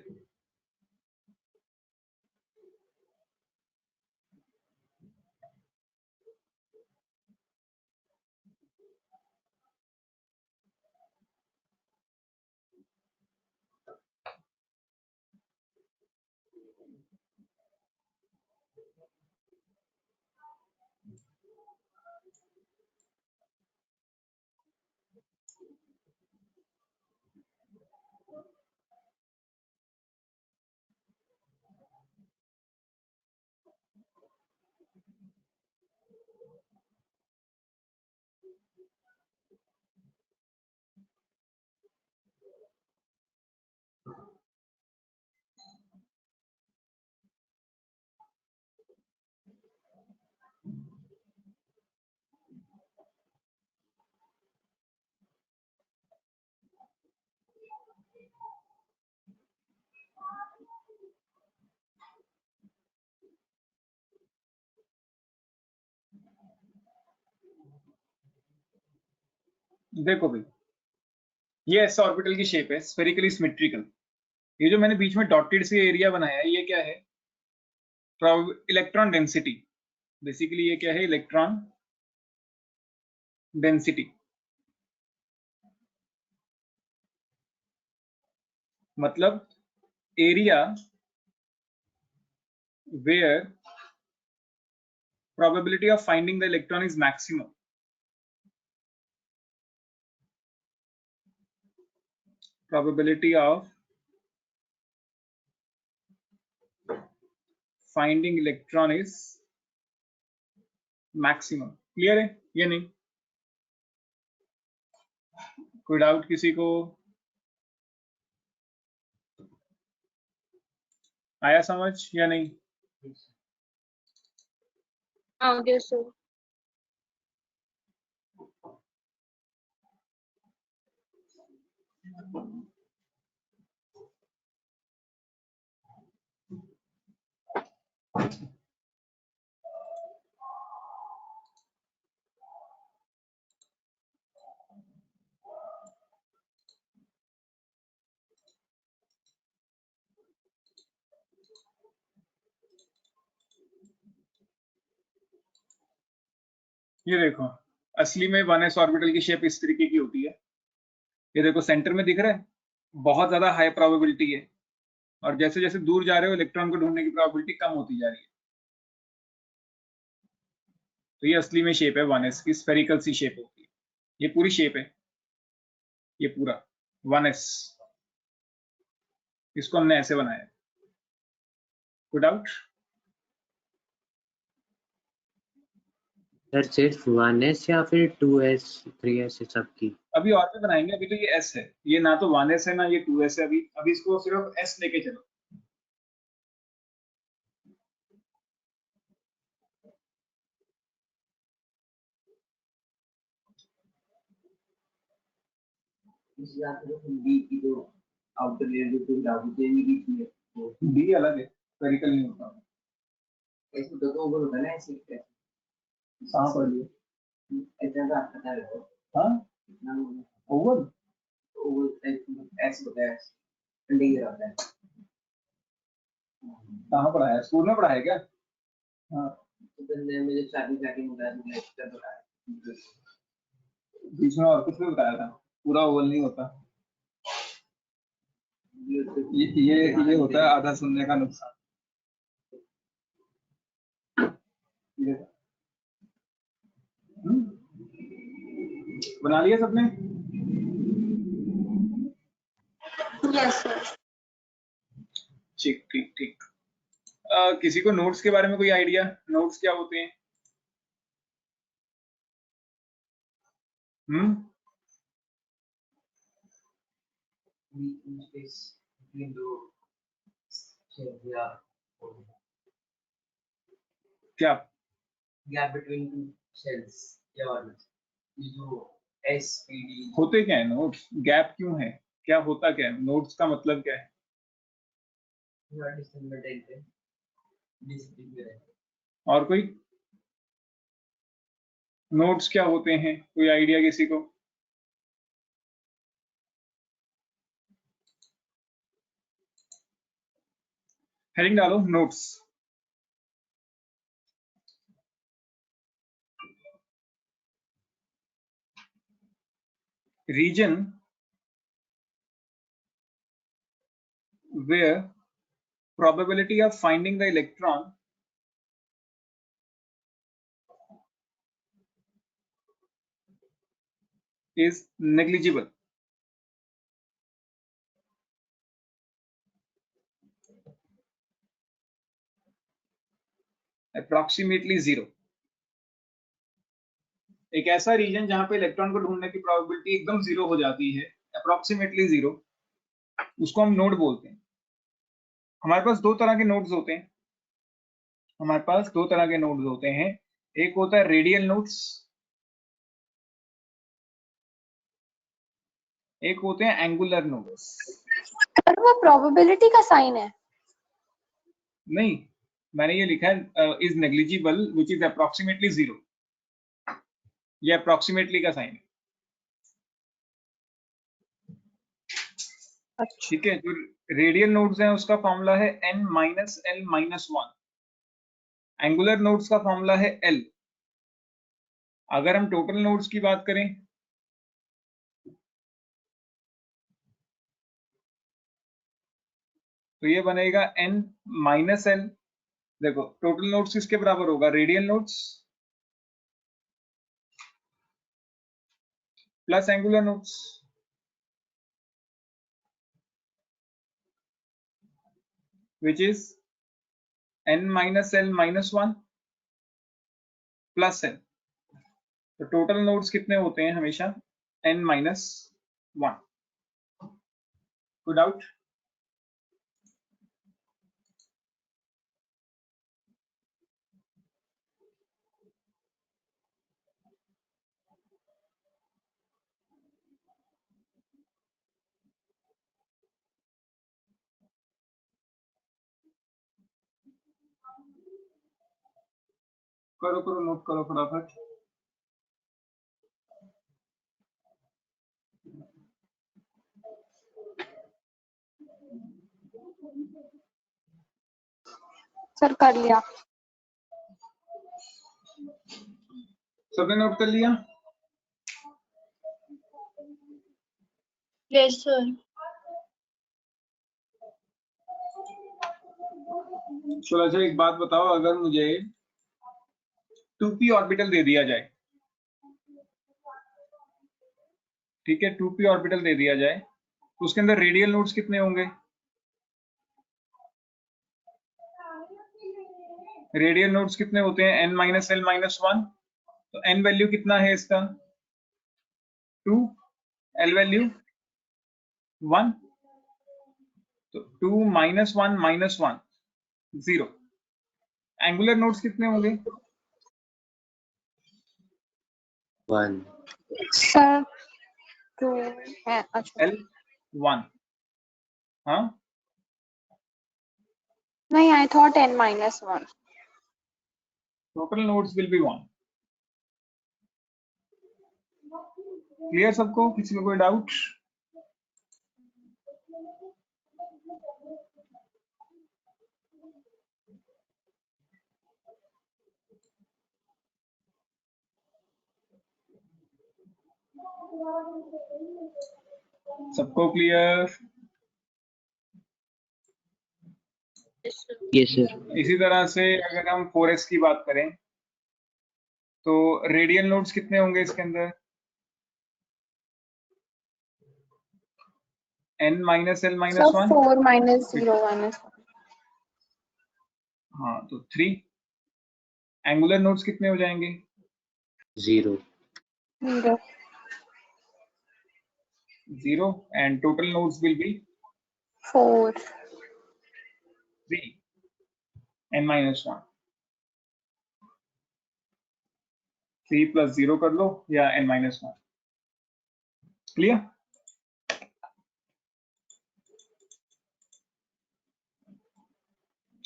देखो भाई ये एस ऑर्बिटल की शेप है, स्फेरिकली सिमेट्रिकल। ये जो मैंने बीच में डॉटेड से एरिया बनाया है, ये क्या है? Electron density. बेसिकली ये क्या है? Electron density. मतलब area where probability of finding the electron is maximum. Probability of finding electron is maximum. Clear है ये? नहीं कोई डाउट किसी को? आया समझ या नहीं? आगे सर। ये देखो असली में 1s ऑर्बिटल की शेप इस तरीके की होती है। ये देखो सेंटर में दिख रहा है, बहुत ज्यादा हाई प्रोबेबिलिटी है, और जैसे जैसे दूर जा रहे हो इलेक्ट्रॉन को ढूंढने की प्रोबेबिलिटी कम होती जा रही है। तो ये असली में शेप है 1s की, स्फेरिकल सी शेप होती है। ये पूरी शेप है, ये पूरा 1s। इसको हमने ऐसे बनाया। कोई डाउट? सर सिर्फ 1s या फिर 2s 3s सब की? अभी और भी बनाएंगे, अभी तो ये s है, ये ना तो 1s है ना ये 2s है। अभी इसको सिर्फ s लेके चलो। इस बात को डी की तो आउटर लेयर जो तुम लागू देनी की थी वो डी अलग है, स्फेरिकल नहीं होता। ऐसे तो ओवर होता है ना, ऐसे कहाँ पर लिए? ऐसा का पता है तो हाँ कितना ओवर ऐसे होता है, डी होता है। कहाँ पढ़ाया? स्कूल में पढ़ाया क्या? हाँ तो बंदे मुझे स्टार्टिंग में लेक्चर बताया, बीच में और कुछ भी बताया था। पूरा ओवल नहीं होता, ये होता है आधा सुनने का नुकसान। बना लिया सबने? Yes, sir. ठीक ठीक ठीक। किसी को नोट्स के बारे में कोई आइडिया? नोट्स क्या होते हैं? क्या? गैप बिटवीन टू सेल्स या ये जो एसपीडी होते क्या है नोट्स? गैप क्यों है? क्या होता क्या है, नोड्स का मतलब क्या है? दिसंबर 10 पे डिसिप्लिन में रहते और कोई नोड्स क्या होते हैं, कोई आइडिया किसी को? हेडिंग डालो nodes. region where probability of finding the electron is negligible. Approximately 0. एक ऐसा रीजन जहां पे इलेक्ट्रॉन को ढूंढने की प्रोबेबिलिटी एकदम 0 हो जाती है, अप्रोक्सीमेटली 0, उसको हम नोड बोलते हैं। हमारे पास दो तरह के नोड्स होते हैं, हमारे पास दो तरह के नोड्स होते हैं। एक होता है रेडियल नोड्स, एक होते हैं एंगुलर नोड्स। सर वो प्रोबेबिलिटी का साइन है? नहीं, मैंने ये लिखा है is negligible which is approximately 0। ये अप्रोक्सीमेटली का साइन है। अच्छा। ठीक है, जो रेडियल नोड्स हैं उसका फॉर्मूला है n minus l minus 1। Angular nodes का फॉर्मूला है l। अगर हम टोटल नोड्स की बात करें तो ये बनेगा n माइनस l। देखो टोटल नोड्स किसके बराबर होगा, radial nodes plus angular nodes. which is n minus l minus 1 plus n। तो टोटल नोड्स कितने होते हैं हमेशा, n minus 1। कोई डाउट? करो करो नोट करो फटाफट। सर कर लिया। सबने नोट कर लिया? Yes sir. चलो अच्छा एक बात बताओ, अगर मुझे 2p ऑर्बिटल दे दिया जाए, ठीक है 2p ऑर्बिटल दे दिया जाए, तो उसके अंदर रेडियल नोड्स कितने होंगे? रेडियल नोड्स कितने होते हैं, n माइनस l माइनस 1। तो n वैल्यू कितना है इसका, 2, l वैल्यू 1। तो 2 माइनस 1 माइनस 1 0। एंगुलर नोड्स कितने होंगे? 1 सर 2 है। अच्छा l 1। हाँ नहीं, I thought n minus 1। Total nodes will be 1। Clear सबको, किसी में कोई डाउट? सबको क्लियर? Yes sir. इसी तरह से अगर हम 4s की बात करें तो रेडियल नोड्स कितने होंगे इसके अंदर, n minus l minus sir 1। 4 minus 0 minus 1। हाँ तो 3। एंगुलर नोड्स कितने हो जाएंगे, 0 0 0 and total nodes will be 4। 3 n minus 1। 3 plus 0 कर लो या n माइनस 1। क्लियर?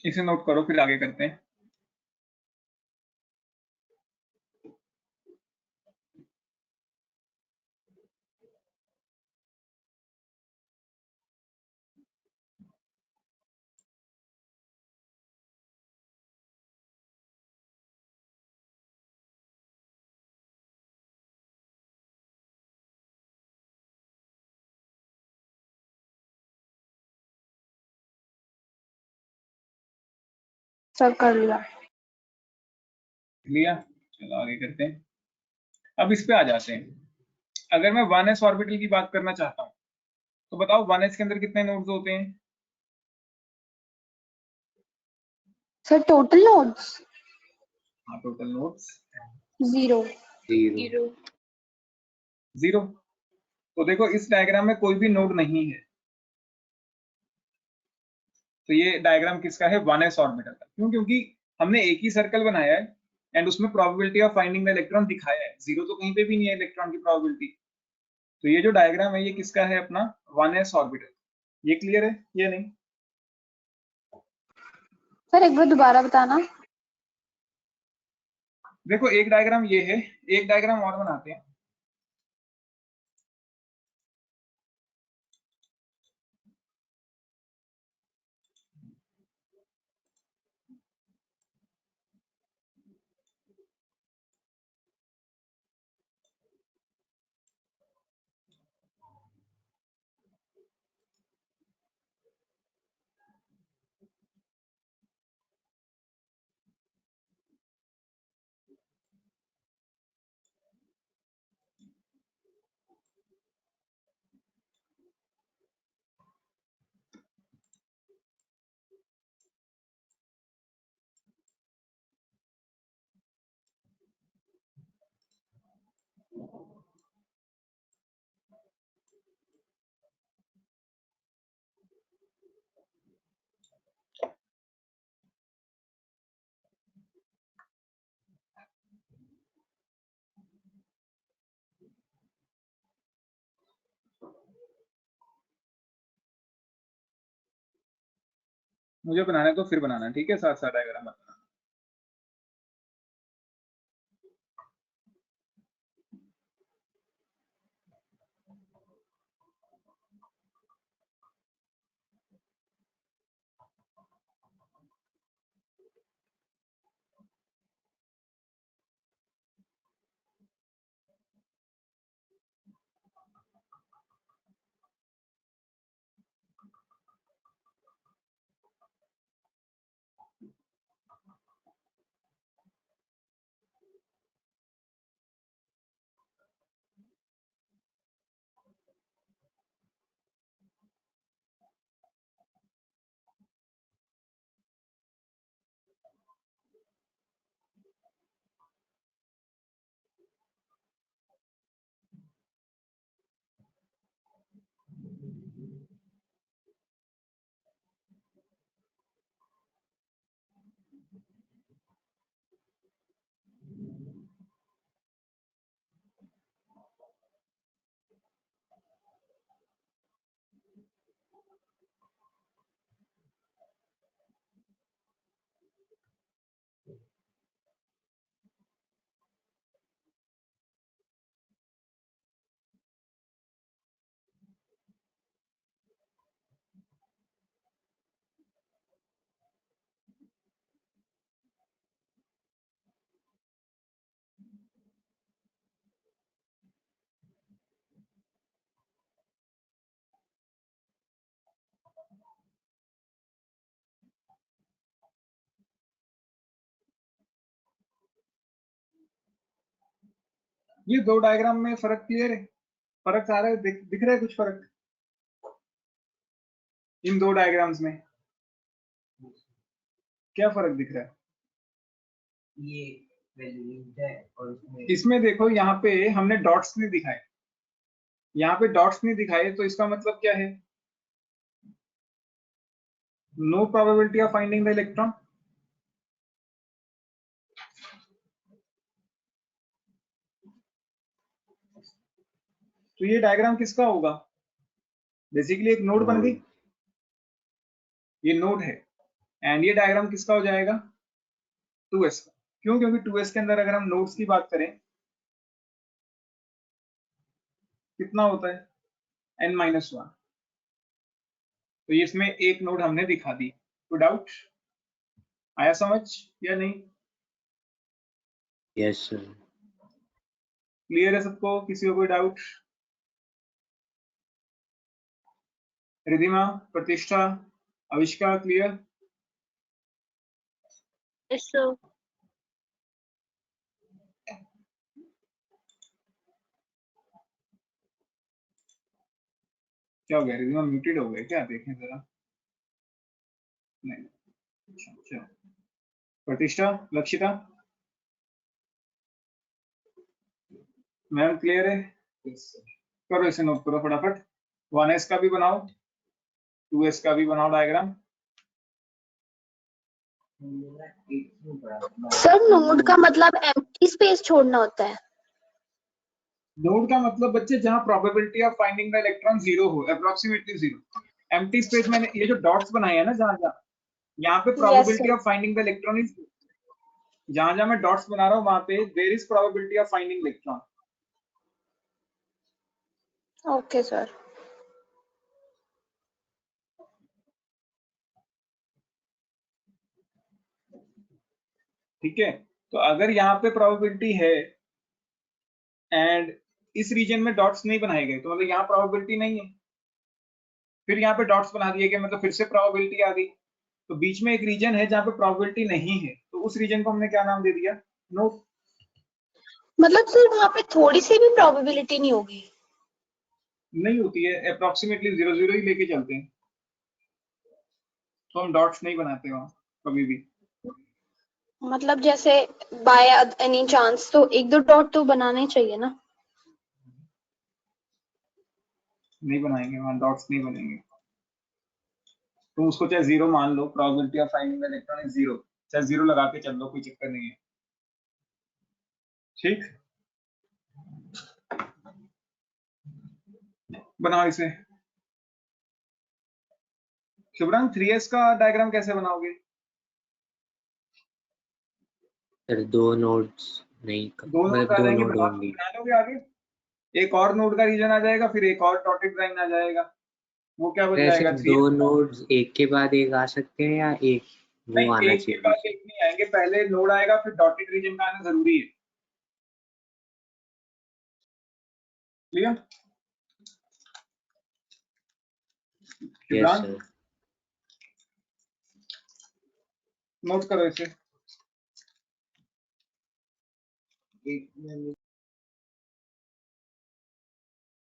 इसे नोट करो, फिर आगे करते हैं। सब कर लिया। लिया, चलो आगे करते हैं। अब इस पे आ जाते हैं। अगर मैं 1s ऑर्बिटल की बात करना चाहता हूँ तो बताओ 1s के अंदर कितने नोड्स होते हैं? सर टोटल नोड्स हाँ, टोटल नोड्स 0। 0 0। तो देखो इस डायग्राम में कोई भी नोड नहीं है, तो ये डायग्राम किसका है? 1s ऑर्बिटल का। क्यों? क्योंकि हमने एक ही सर्कल बनाया है एंड उसमें probability of finding the electron दिखाया है। 0 तो कहीं पे भी नहीं है इलेक्ट्रॉन की प्रोबेबिलिटी। तो ये जो डायग्राम है ये किसका है? अपना 1s ऑर्बिटल। ये क्लियर है या नहीं? सर एक बार दोबारा बताना। देखो एक डायग्राम ये है, एक डायग्राम और बनाते हैं। मुझे बनाना है तो फिर बनाना, ठीक है? साथ साथ डायग्राम बनाना। ये दो डायग्राम में फर्क क्लियर है? फर्क आ रहा है? दिख रहा है कुछ फर्क इन दो डायग्राम्स में? क्या फर्क दिख रहा है? ये वैल्यू है और उसमें इसमें देखो यहाँ पे हमने डॉट्स नहीं दिखाए, यहाँ पे डॉट्स नहीं दिखाए, तो इसका मतलब क्या है? No probability of finding the electron. तो ये डायग्राम किसका होगा? बेसिकली एक नोड बन गई, ये नोड है। एंड ये डायग्राम किसका हो जाएगा? 2s का। क्यों? क्योंकि 2s के अंदर अगर हम नोड्स की बात करें कितना होता है? n-1। तो ये इसमें एक नोड हमने दिखा दी। तो डाउट आया समझ या नहीं? Yes sir. क्लियर है सबको? किसी को कोई डाउट? रिधिमा, प्रतिष्ठा, अविष्का, क्लियर? Yes sir. क्या हो गया? रिधिमा म्यूटेड हो गए क्या? देखें जरा। नहीं। अच्छा। प्रतिष्ठा, लक्षिता, मैम क्लियर है? करो इसे, नोट करो फटाफट। 1s का भी बनाओ, 2s का भी बनाओ डायग्राम। सर नोड का मतलब एम्प्टी स्पेस छोड़ना होता है? नोड का मतलब बच्चे जहां probability of finding the electron 0 हो, अप्रोक्सीमेटली 0। एम्प्टी स्पेस मैंने ये जो डॉट्स बनाए हैं ना, जहां जहां यहाँ पे Yes, probability sir. Of finding the electron is, जहां जहां मैं डॉट्स बना रहा हूँ वहां पे there is probability of finding electron. Okay, sir. ठीक है, तो अगर यहाँ पे प्रोबेबिलिटी है एंड इस रीजन में डॉट्स नहीं बनाए गए तो मतलब यहाँ प्रोबेबिलिटी नहीं है। फिर यहाँ पे डॉट्स बना दिए गए मतलब फिर से प्रोबेबिलिटी आ गई। तो बीच में एक रीजन है जहाँ पे प्रोबेबिलिटी नहीं है, तो उस रीजन को हमने क्या नाम दे दिया? नोड। मतलब सर वहां पे थोड़ी सी भी प्रोबेबिलिटी नहीं होगी? नहीं होती है, अप्रोक्सीमेटली 0 ही लेके चलते हैं, तो हम डॉट्स नहीं बनाते वहां कभी भी। मतलब जैसे बाय एनी चांस तो एक दो डॉट तो बनाने चाहिए ना? नहीं बनाएंगे वहां, डॉट्स नहीं बनेंगे। तुम उसको चाहे 0 मान लो, probability of finding the electron is 0, चाहे 0 लगा के चल लो, कोई चक्कर नहीं है। ठीक, बनाओ इसे। शुभ्रांग 3s का डायग्राम कैसे बनाओगे? सर दो नोड्स नहीं, दो नोड मतलब आ दो जाएंगे, नोड ओनली। बना लोगे आगे। एक और नोड का रीजन आ जाएगा, फिर एक और डॉटेड लाइन आ जाएगा, वो क्या बन ऐसे जाएगा? 3s। दो नोड्स एक के बाद एक आ सकते हैं या एक वो नहीं, आना एक के चाहिए बाद बीच में? एक नहीं आएंगे, पहले नोड आएगा फिर डॉटेड रीजन का आना जरूरी है। Clear? Yes Shubhrang sir. Note करो इसे।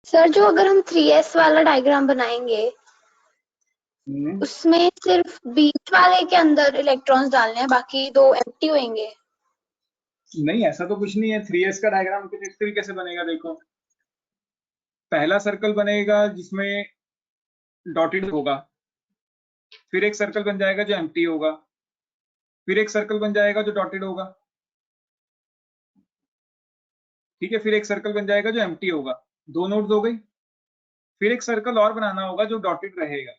सर जो अगर हम 3s वाला डायग्राम बनाएंगे उसमें सिर्फ बीच वाले के अंदर इलेक्ट्रॉन्स डालने हैं, बाकी दो एम्प्टी होंगे? नहीं, ऐसा तो कुछ नहीं है। 3s का डायग्राम कुछ इस तरीके से बनेगा, देखो। पहला सर्कल बनेगा जिसमें डॉटेड होगा, फिर एक सर्कल बन जाएगा जो एम्प्टी होगा, फिर एक सर्कल बन जाएगा जो डॉटेड होगा, ठीक है, फिर एक सर्कल बन जाएगा जो एम्प्टी होगा। दो नोड्स हो गई। फिर एक सर्कल और बनाना होगा जो डॉटेड रहेगा।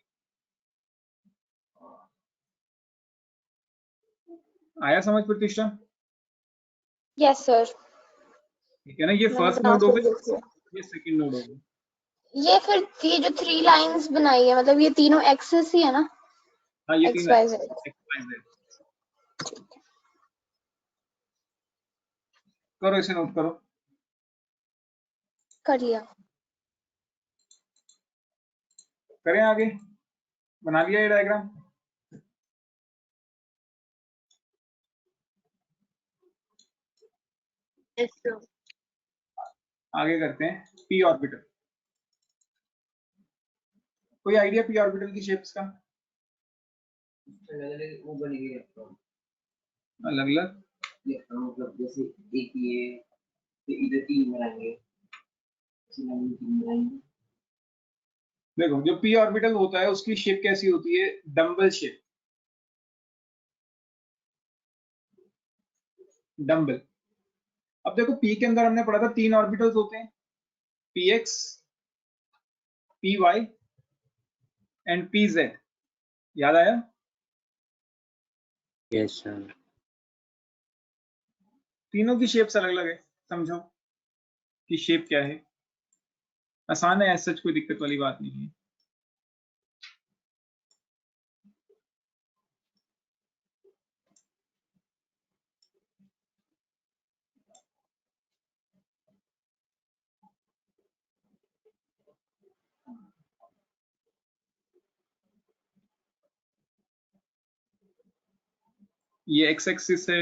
आया समझ प्रतिष्ठा? Yes sir. ठीक है ना, ये मैंने फर्स्ट बना नोड हो के गई, देखा। ये सेकंड नोड हो गई। ये फिर ये जो 3 लाइंस बनाई है मतलब ये तीनों एक्सेस ही है ना? हाँ, ये एक्स तीनों वाई जेड। करो इसे, नोट करो। कर लिया। करें आगे? बना लिया ये डायग्राम? Yes sir. आगे करते हैं पी ऑर्बिटल। कोई आइडिया पी ऑर्बिटल की शेप्स का? अलग-अलग वो बनेंगे इलेक्ट्रॉन। अलग अलग इलेक्ट्रॉन मतलब जैसे एक ये तो इधर 3 बनाएंगे, इसी लाइन में 3 बनाएंगे। देखो, जो पी ऑर्बिटल होता है उसकी शेप कैसी होती है? Dumbbell shape. डम्बल। अब देखो, पी के अंदर हमने पढ़ा था 3 ऑर्बिटल्स होते हैं, p x, p y and p z. याद आया? Yes sir. तीनों की शेप्स अलग अलग है, समझो कि शेप क्या है। आसान है, ऐसा कोई दिक्कत वाली बात नहीं है। ये एक्स एक्सिस है,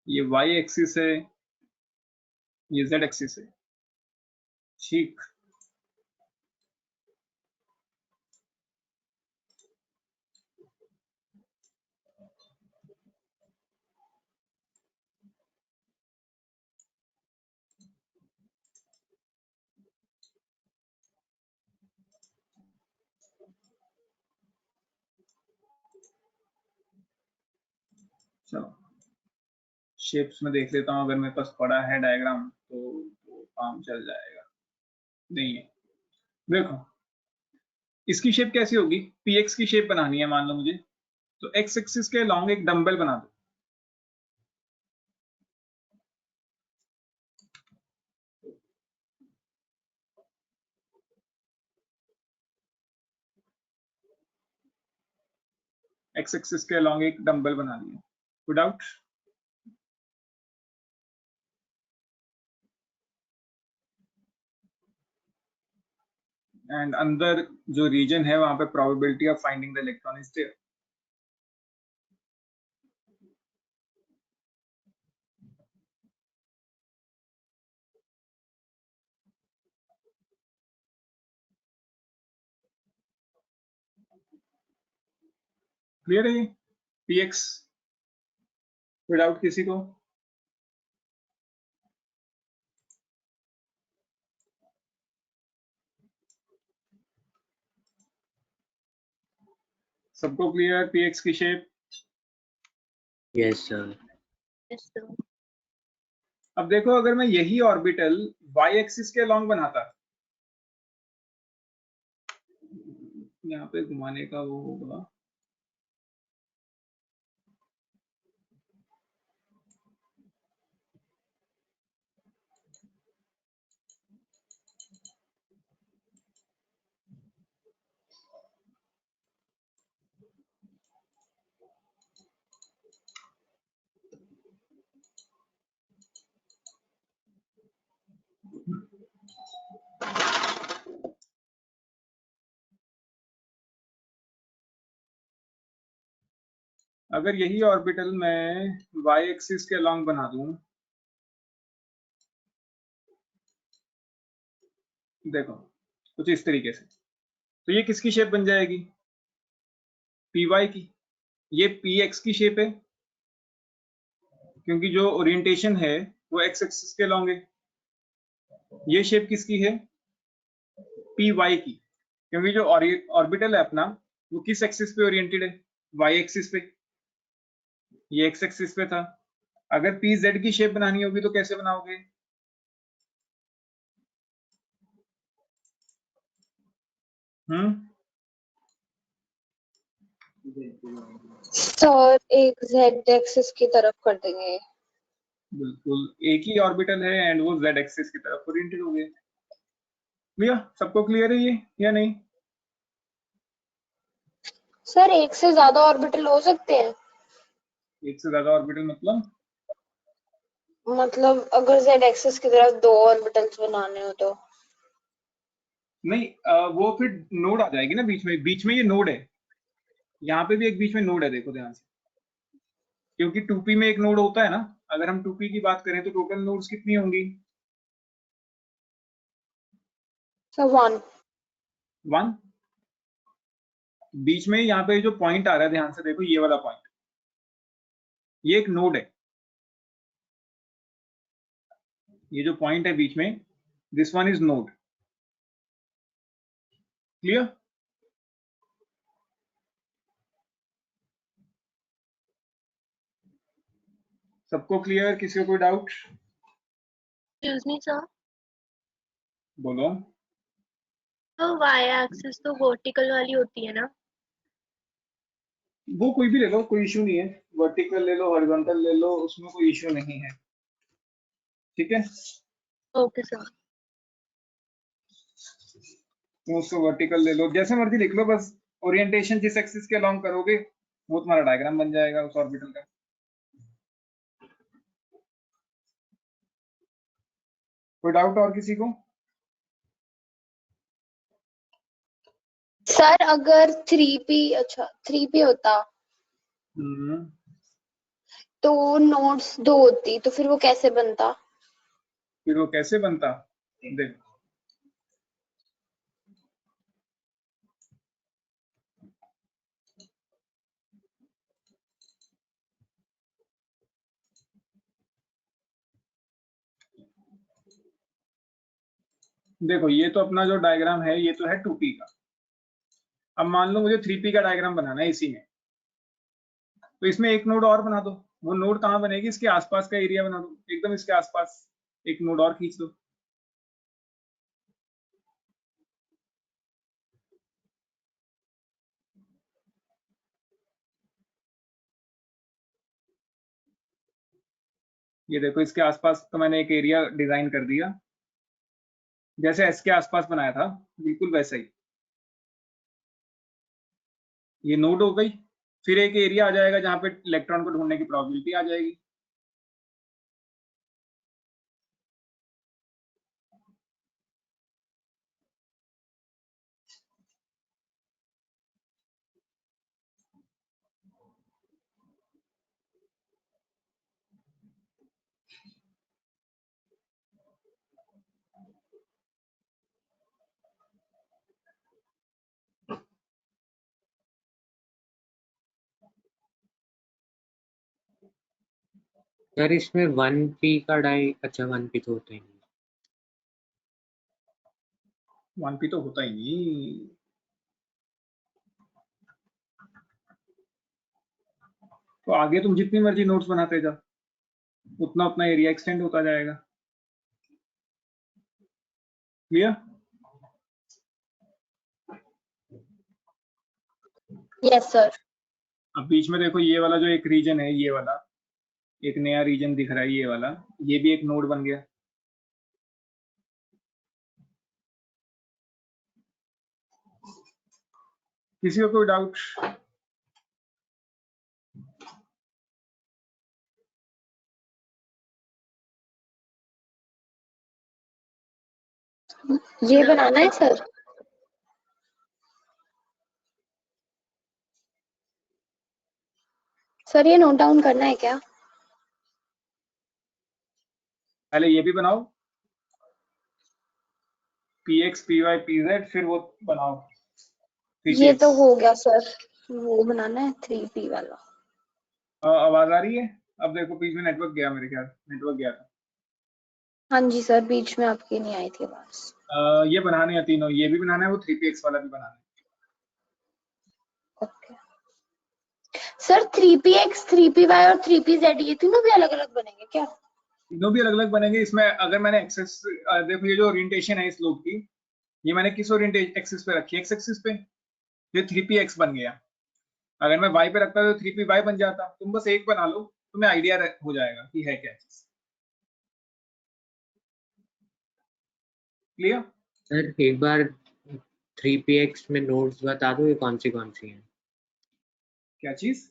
ये वाई एक्सिस है, ये जेड एक्सिस है। ठीक, चलो शेप्स में देख लेता हूँ, अगर मेरे पास पड़ा है डायग्राम तो काम चल जाएगा। नहीं है, देखो इसकी शेप कैसी होगी, px की शेप बनानी है मान लो मुझे, तो x एक्सिस के लॉन्ग एक डंबल बना दो। x एक्सिस के लॉन्ग एक डंबल बना दिया, गुड आउट। एंड अंदर जो रीजन है वहां पे probability of finding the electron is there. Clear है px, विदाउट किसी को? सबको क्लियर px की शेप? Yes sir. अब देखो अगर मैं यही ऑर्बिटल y एक्सिस के लॉन्ग बनाता, यहाँ पे घुमाने का वो होगा, अगर यही ऑर्बिटल मैं y एक्सिस के लॉन्ग बना दूं, देखो कुछ इस तरीके से, तो ये किसकी शेप बन जाएगी, py की। ये px की शेप है क्योंकि जो ओरिएंटेशन है वो x एक्सिस के लॉन्ग है। ये शेप किसकी है, py की, क्योंकि जो ऑर्बिटल है अपना वो किस एक्सिस पे ओरिएंटेड है, y एक्सिस पे, ये x एक्सिस पे था। अगर pz की शेप बनानी होगी तो कैसे बनाओगे, सर एक z एक्सिस की तरफ कर देंगे। बिल्कुल, एक ही ऑर्बिटल है एंड वो z एक्सिस की तरफ ओरिएंटेड हो गए। भैया सबको क्लियर है ये या नहीं? सर एक से ज्यादा ऑर्बिटल हो सकते हैं? एक से ज्यादा ऑर्बिटल मतलब अगर z एक्सिस की तरफ दो ऑर्बिटल्स बनाने हो तो? नहीं, वो फिर नोड आ जाएगी ना बीच में ये नोड है, यहाँ पे भी एक बीच में नोड है, देखो ध्यान से, क्योंकि 2p में एक नोड होता है ना। अगर हम 2p की बात करें तो टोटल नोड्स कितनी होंगी, सर 1। 1। बीच में यहाँ पे जो पॉइंट आ रहा है ध्यान से देखो, ये वाला पॉइंट, ये एक नोड है। ये जो पॉइंट है बीच में, this one is node. Clear? सबको क्लियर, किसी को कोई डाउट? एक्सक्यूज मी सर, बोलो। तो वाई एक्सिस तो वर्टिकल वाली होती है ना? वो कोई भी ले लो, कोई इशू नहीं है, वर्टिकल ले लो, हॉरिजॉन्टल ले लो, उसमें कोई इशू नहीं है, ठीक है। Okay sir. तो उसको वर्टिकल ले लो, जैसे मर्जी लिख लो, बस ओरिएंटेशन जिस एक्सिस के अलोंग करोगे वो तुम्हारा डायग्राम बन जाएगा उस ऑर्बिटल का। कोई डाउट और किसी को? सर अगर 3p, अच्छा 3p होता हम्म, तो नोड्स 2 होती, तो फिर वो कैसे बनता? फिर वो कैसे बनता, देखो देखो, ये तो अपना जो डायग्राम है ये तो है 2p का। अब मान लो मुझे 3p का डायग्राम बनाना है इसी में, तो इसमें एक नोड और बना दो। वो नोड कहाँ बनेगी, इसके आसपास का एरिया बना दो, एकदम इसके आसपास एक नोड और खींच दो। ये देखो इसके आसपास तो मैंने एक एरिया डिजाइन कर दिया, जैसे एस के आसपास बनाया था बिल्कुल वैसा ही। ये नोड हो गई, फिर एक एरिया आ जाएगा जहां पे इलेक्ट्रॉन को ढूंढने की प्रोबेबिलिटी आ जाएगी। सर इसमें 1p का डाई, अच्छा 1p तो होता ही नहीं। 1p तो होता ही नहीं। तो आगे तुम जितनी मर्जी नोट्स बनाते जाओ, उतना उतना एरिया एक्सटेंड होता जाएगा। क्लियर? Yes sir. अब बीच में देखो ये वाला जो एक रीजन है, ये वाला एक नया रीजन दिख रहा है, ये वाला, ये भी एक नोड बन गया। किसी को कोई डाउट? ये बनाना है सर? सर ये नोट डाउन करना है क्या? पहले ये भी बनाओ, px py pz, फिर वो बनाओ ये 3px। तो हो गया सर, वो बनाना है 3p वाला। आवाज आ रही है? अब देखो बीच में नेटवर्क गया, मेरे ख्याल नेटवर्क गया था। हाँ जी सर, बीच में आपकी नहीं आई थी आवाज। ये बनाने हैं तीनों, ये भी बनाना है, वो 3px वाला भी बनाना है। ओके सर, 3px 3py और 3pz ये तीनों भी अलग अलग बनेंगे क्या? तीनों भी अलग अलग बनेंगे। इसमें अगर मैंने एक्सेस, देखो ये जो ओरिएंटेशन है इस लूप की, ये मैंने किस ओरिएंटेशन एक्सिस पे रखी है, एक्स एक्सिस पे, ये 3px बन गया। अगर मैं y पे रखता तो 3py बन जाता। तुम बस एक बना लो, तुम्हें आइडिया हो जाएगा कि है क्या चीज। क्लियर? सर एक बार 3px में नोड्स बता दो, ये कौन सी हैं? क्या चीज?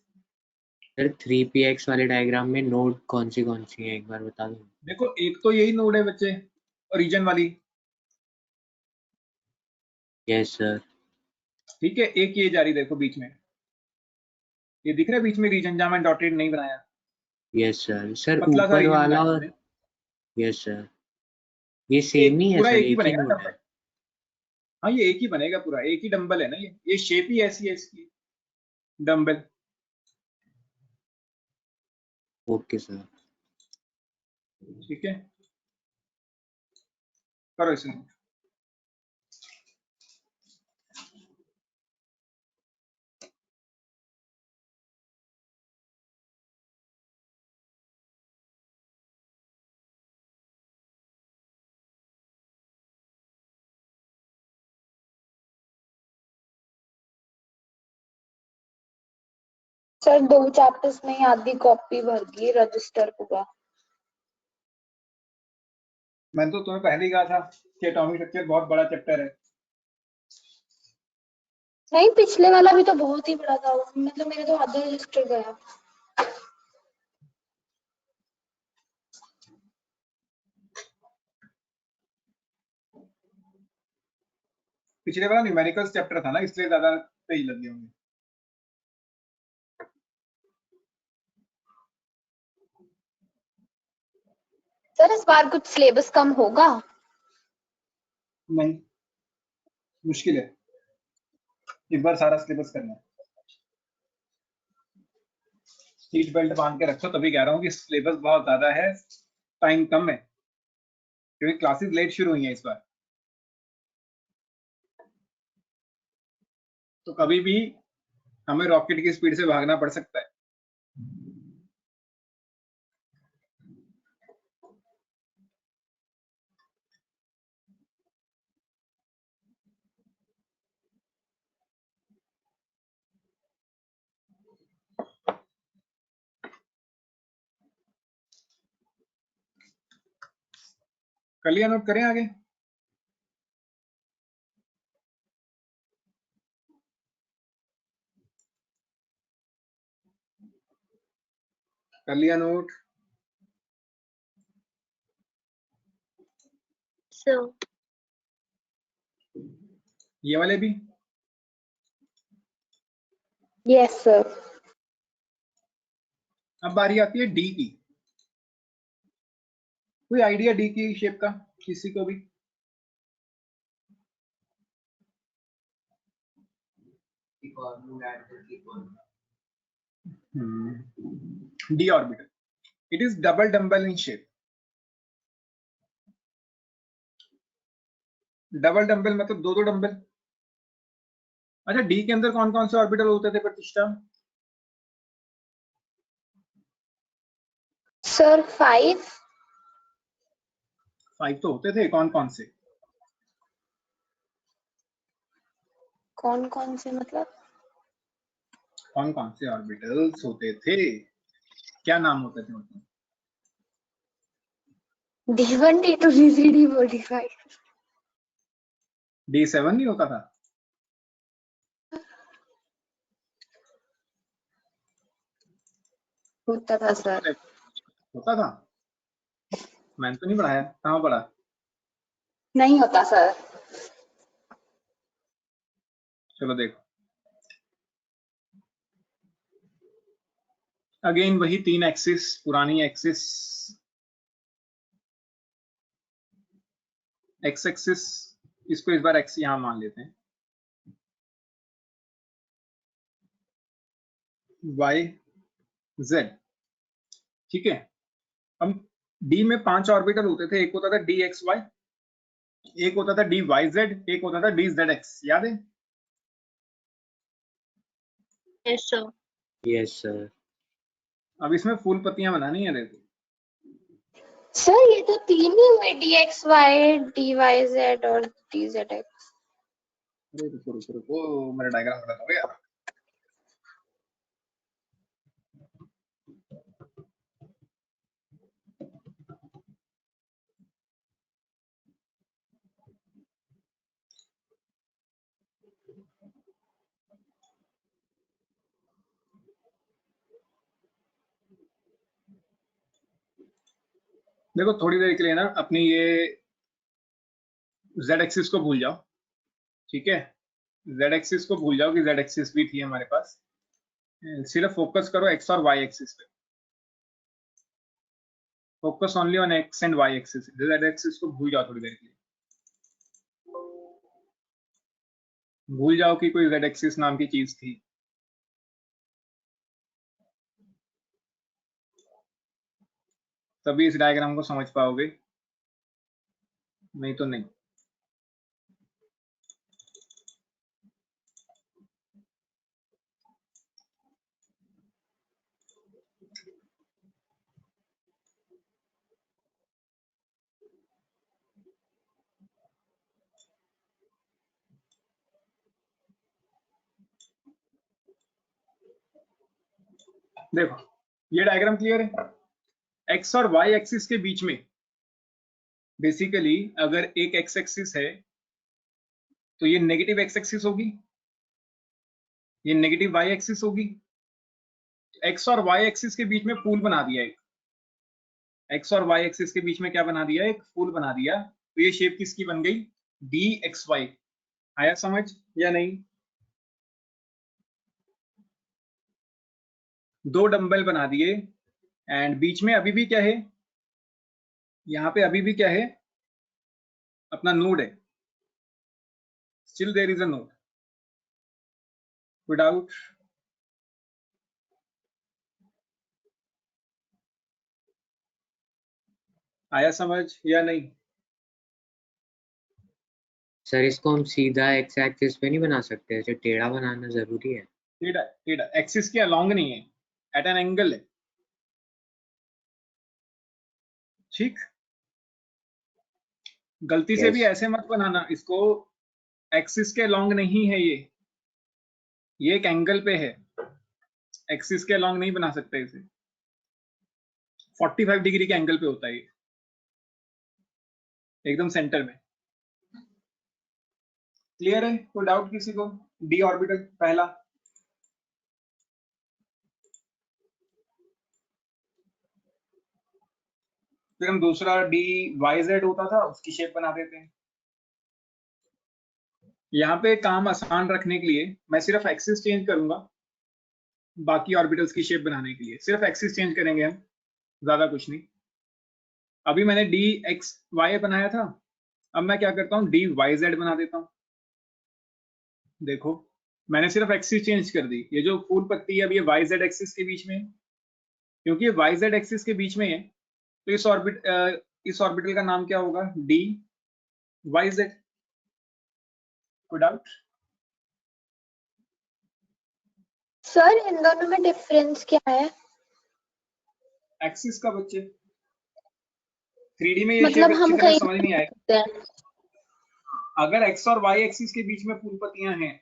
सर 3px वाले डायग्राम में नोड कौन सी हैं, एक बार बता दो। देखो एक तो यही नोड है बच्चे, रीजन वाली। Yes sir. ठीक है, एक ये जा रही, देखो बीच में ये दिख रहा है, बीच में रीजन जहां मैंने डॉटेड नहीं बनाया, यस सर। सर पतला सा ऊपर रीजन वाला बनाया और, मैंने। यस सर, ये सेम एक ही है पूरा सर, एक ही एक ही बनेगा ना नोड है। डंबल। हाँ ये एक ही बनेगा पूरा, एक ही डंबल है ना, ये शेप ही ऐसी है इसकी, डंबल। Okay sir. ठीक है, करो इसमें। सर 2 चैप्टर्स में ही आधी कॉपी भर गई रजिस्टर पूरा। मैंने तो तुम्हें पहले ही कहा था कि एटॉमिक स्ट्रक्चर बहुत बड़ा चैप्टर है। नहीं, पिछले वाला भी तो बहुत ही बड़ा था, मतलब मेरे तो आधा रजिस्टर गया। पिछले वाला न्यूमेरिकल्स चैप्टर था ना, इसलिए ज्यादा पेज लग गए होंगे। सर इस बार कुछ सिलेबस कम होगा? नहीं, मुश्किल है इस बार सारा सिलेबस करना। सीट बेल्ट बांध के रखो, तभी कह रहा हूँ कि सिलेबस बहुत ज्यादा है, टाइम कम है, क्योंकि क्लासेस लेट शुरू हुई हैं इस बार। तो कभी भी हमें रॉकेट की स्पीड से भागना पड़ सकता है। कर लिया नोट, करें आगे? कर लिया नोट? So, ये वाले भी? Yes sir. अब बारी आती है डी की। कोई आइडिया डी की शेप का किसी को भी? एक और लोग ऐड करके एक और D orbital, it is double dumbbell in shape. Double dumbbell मतलब दो दो डंबल। अच्छा, डी के अंदर कौन कौन से ऑर्बिटल होते थे प्रतिष्ठा? सर 5। 5 तो होते थे, कौन कौन से? कौन कौन से मतलब? कौन कौन से ऑर्बिटल्स होते थे, क्या नाम होते थे उनके? D1 D2 D3 D4 D5। D7 नहीं होता था? होता था सर। होता था? मैंने तो नहीं पढ़ाया, कहाँ पढ़ा? नहीं होता सर। चलो देखो, अगेन वही 3 एक्सिस, पुरानी एक्सिस, एक्स एक्सिस, इसको इस बार एक्स यहां मान लेते हैं, वाई जेड, ठीक है। अब डी में 5 ऑर्बिटल होते थे, एक होता था डी एक्स वाई, एक होता था डी वाई जेड, एक होता था डी जेड एक्स, याद है? yes, sir. Yes sir. अब इसमें फूल पत्तियां बनानी है देखो। सर ये तो 3 ही हुए, DXY DYZ और DZX। अरे रुको रुको रुको, मेरा डायग्राम गलत हो गया। देखो थोड़ी देर के लिए ना अपनी ये जेड एक्सिस को भूल जाओ, ठीक है? जेड एक्सिस को भूल जाओ कि जेड एक्सिस भी थी हमारे पास, सिर्फ फोकस करो एक्स और वाई एक्सिस पे, focus only on x and y axis. Z axis को भूल जाओ थोड़ी देर के लिए, भूल जाओ कि कोई जेड एक्सिस नाम की चीज थी। तभी इस डायग्राम को समझ पाओगे, नहीं तो नहीं। देखो ये डायग्राम क्लियर है। एक्स और वाई एक्सिस के बीच में बेसिकली अगर एक एक्स एक्सिस है तो ये नेगेटिव एक्स एक्सिस होगी, ये नेगेटिव वाई एक्सिस होगी। एक्स और वाई एक्सिस के बीच में पूल बना दिया एक, एक्स और वाई एक्सिस के बीच में क्या बना दिया, एक पूल बना दिया। तो ये शेप किसकी बन गई, डी एक्स वाई। आया समझ या नहीं? दो डंबल बना दिए एंड बीच में अभी भी क्या है, यहाँ पे अभी भी क्या है, अपना नोड है, still there is a node. कोई डाउट? आया समझ या नहीं? सर इसको हम सीधा एक्स एक्सिस पे नहीं बना सकते, ऐसे टेढ़ा बनाना जरूरी है? टेढ़ा टेढ़ा एक्सिस के अलोंग नहीं है, एट एन एंगल है। ठीक, गलती से भी Yes. ऐसे मत बनाना इसको, एक्सिस के अलोंग नहीं है ये एक एंगल पे है, एक्सिस के अलोंग नहीं बना सकते इसे, 45 डिग्री के एंगल पे होता है ये, एकदम सेंटर में। क्लियर है? कोई डाउट किसी को? डी ऑर्बिटल पहला। फिर हम दूसरा डी वाई जेड होता था उसकी शेप बना देते हैं। यहाँ पे काम आसान रखने के लिए मैं सिर्फ एक्सिस चेंज करूंगा, बाकी ऑर्बिटल्स की शेप बनाने के लिए सिर्फ एक्सिस चेंज करेंगे हम, ज्यादा कुछ नहीं। अभी मैंने डी एक्स वाई बनाया था, अब मैं क्या करता हूँ, डी वाई जेड बना देता हूँ। देखो मैंने सिर्फ एक्सिस चेंज कर दी, ये जो फूल पत्ती है अब ये वाई जेड एक्सिस के बीच में है, क्योंकि ये वाई जेड एक्सिस के बीच में है तो इस ऑर्बिटल का नाम क्या होगा, डी वाई जेड। कोई डाउट? सर इन दोनों में डिफरेंस क्या है? एक्सिस का बच्चे, 3D में ये मतलब शेप हम अच्छी तरह कहीं समझ नहीं आएगा। सकते हैं। अगर एक्स और वाई एक्सिस के बीच में फूल पत्तियां हैं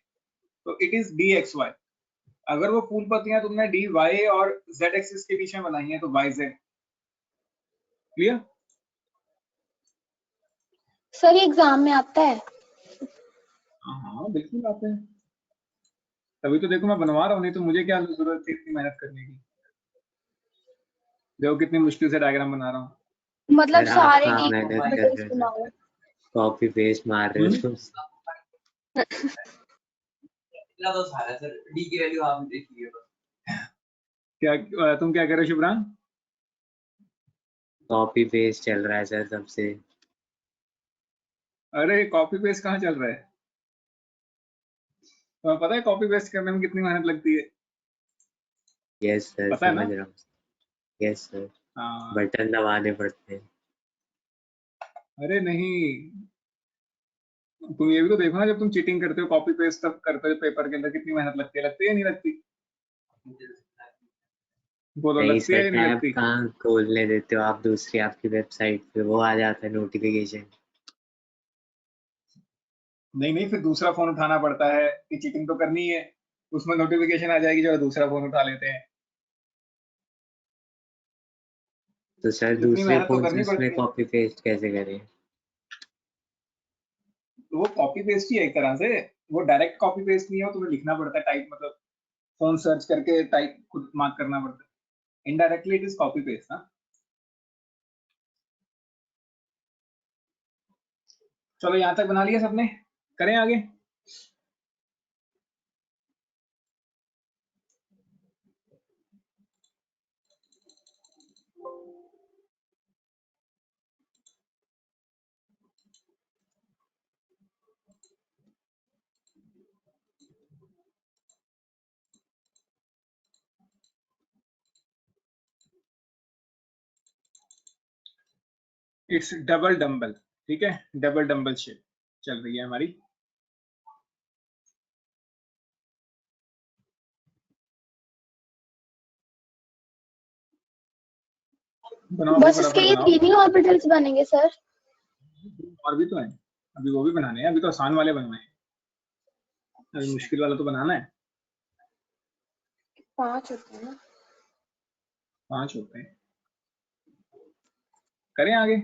तो it is d x y. अगर वो फूल पत्तियां तुमने डी वाई और जेड एक्सिस के बीच में बनाई हैं तो वाई जेड। क्लियर? सर ये एग्जाम में आता है? हाँ बिल्कुल आते हैं, तभी तो देखो मैं बनवा रहा हूँ, नहीं तो मुझे क्या जरूरत थी इतनी मेहनत करने की। देखो कितनी मुश्किल से डायग्राम बना रहा हूँ। मतलब सर आप सारे कहाँ डी मेहनत कर ऑर्बिटल्स रहे हो सर, बनाओ। कॉपी पेस्ट मार रहे हो तुम। इतना तो सारा सर डी की वैल्यू आपने देखी है बस। क्या तुम क्या कर रहे हो शुभ्रांग? कॉपी पेस्ट चल रहा है सर सबसे। अरे कॉपी पेस्ट कहाँ चल रहा है? तुम्हें पता है कॉपी पेस्ट करने में कितनी मेहनत लगती है? यस सर पता है ना? समझ रहा हूँ। यस सर, हाँ। बटन दबाने पड़ते हैं। अरे नहीं, तुम ये भी तो देखो ना, जब तुम चीटिंग करते हो कॉपी पेस्ट तब करते हो पेपर के अंदर, कितनी मेहनत लगती है, लगती है नहीं लगती? वो तो नहीं लगती है सर, या नहीं टैब लगती? कहाँ खोलने देते हो आप दूसरी आपकी वेबसाइट पे, वो आ जाता है नोटिफिकेशन। नहीं नहीं, फिर दूसरा फोन उठाना पड़ता है कि चीटिंग तो करनी है, उसमें नोटिफिकेशन आ जाएगी जो दूसरा फोन उठा लेते हैं। तो सर इतनी दूसरे मेहनत तो फोन से करनी उसमें पड़ती है। कॉपी पेस्ट कैसे करें? तो वो कॉपी पेस्ट ही है एक तरह से, वो डायरेक्ट कॉपी पेस्ट नहीं है, वो तुम्हें लिखना पड़ता है टाइप, मतलब फोन सर्च करके टाइप खुद मार्क करना पड़ता है। Indirectly it is copy paste. हाँ चलो यहाँ तक बना लिया सबने, करें आगे? इट्स डबल डंबल, ठीक है, डबल डंबल शेप चल रही है हमारी। बनाओ बस भाई इसके फटाफट ये बनाओ। तीन ही ऑर्बिटल्स बनेंगे सर? और भी तो है, अभी वो भी बनाने हैं, अभी तो आसान वाले बनवाए हैं, अभी मुश्किल वाला तो बनाना है। 5 होते हैं ना? 5 होते हैं। करें आगे?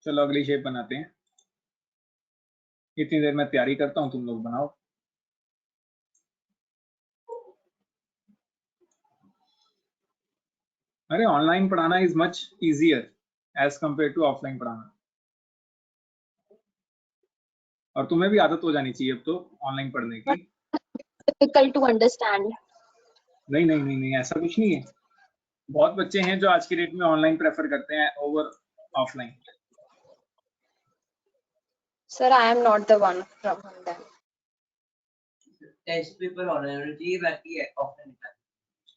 चलो अगली शेप बनाते हैं। इतनी देर मैं तैयारी करता हूँ, तुम लोग बनाओ। अरे ऑनलाइन पढ़ाना is much easier as compare to offline पढ़ाना। और तुम्हें भी आदत हो जानी चाहिए अब तो ऑनलाइन पढ़ने की। Difficult to understand. नहीं नहीं नहीं नहीं, ऐसा कुछ नहीं है। बहुत बच्चे हैं जो आज की डेट में ऑनलाइन प्रेफर करते हैं over offline. Sir, I am not the one from them. Test paper online होना चाहिए, बाकी ऑफलाइन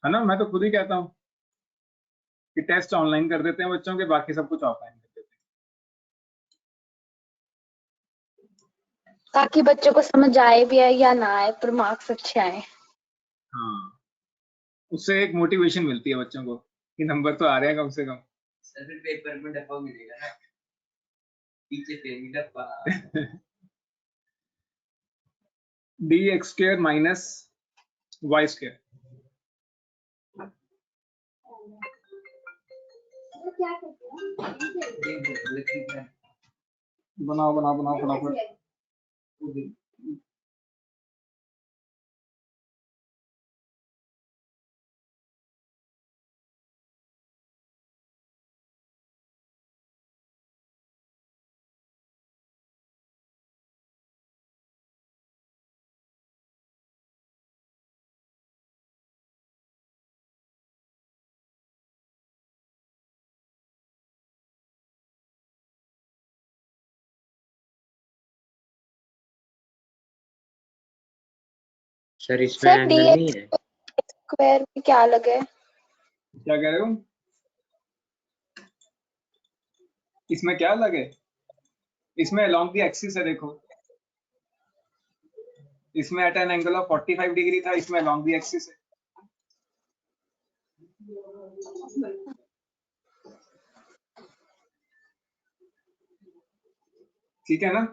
है ना, मैं तो खुद ही कहता हूँ कि टेस्ट ऑनलाइन कर देते हैं बच्चों के, बाकी सब कुछ ऑफलाइन कर देते हैं। ताकि बच्चों को समझ आए भी आए या ना आए, पर मार्क्स अच्छे आए। हाँ, उससे एक मोटिवेशन मिलती है बच्चों को कि नंबर तो आ रहे हैं कम से कम। सर फिर पेपर में डब्बा मिलेगा ना, पीछे फेंक डब्बा। dx² minus y²। बनाओ बनाओ बनाओ फटाफट। सर इसमें सर एंगल नहीं है? स्क्वायर में क्या अलग है? क्या कह रहे हो? इसमें क्या अलग है? इसमें along the axis है, देखो। इसमें at an angle of 45 degree था, इसमें along the axis है। ठीक है ना?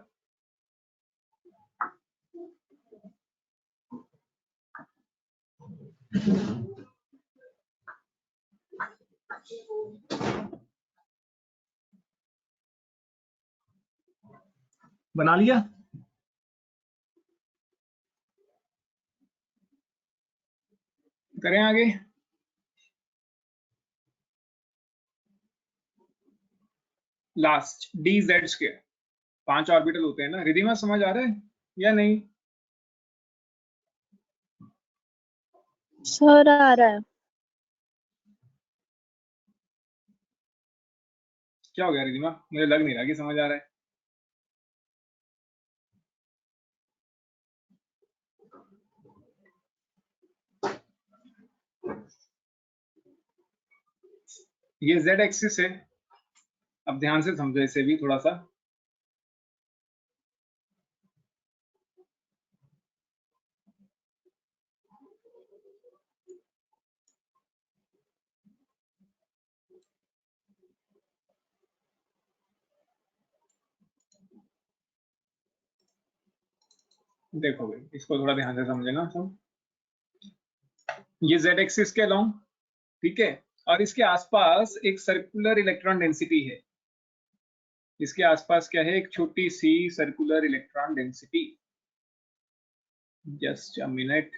बना लिया? करें आगे? Last dz²। 5 ऑर्बिटल होते हैं ना। रिधिमा समझ आ रहा है या नहीं? सर आ रहा है। क्या हो गया रिधिमा? मुझे लग नहीं रहा कि समझ आ रहा है। ये z एक्सिस है। अब ध्यान से समझो इसे भी थोड़ा सा। देखो भाई, इसको थोड़ा ध्यान से समझे ना सब। ये z एक्सिस के अलोंग, ठीक है, और इसके आसपास एक सर्कुलर इलेक्ट्रॉन डेंसिटी है। इसके आसपास क्या है? एक छोटी सी circular electron density. Just a minute.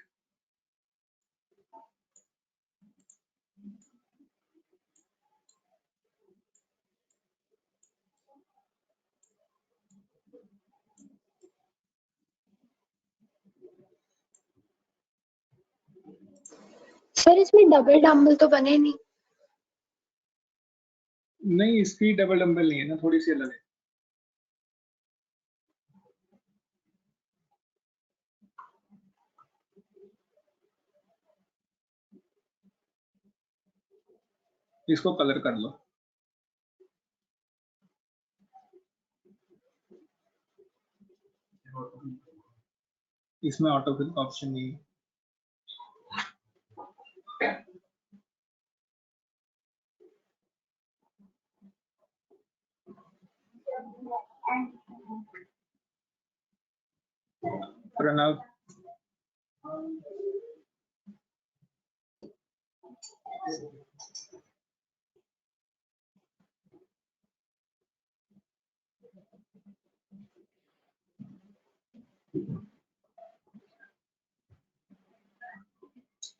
Sir इसमें डबल डम्बल तो बने नहीं। नहीं, इसकी डबल डंबल नहीं है ना, थोड़ी सी अलग है। इसको कलर कर लो। इसमें ऑटो फिल का ऑप्शन नहीं है। प्रणव,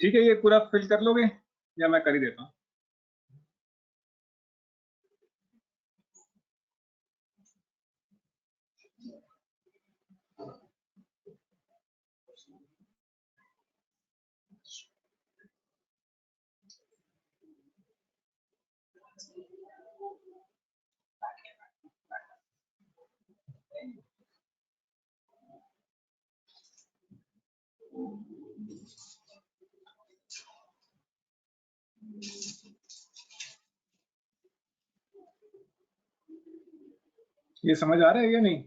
ठीक है, ये पूरा फिल कर लोगे या मैं कर ही देता हूँ? ये समझ आ रहा है या नहीं?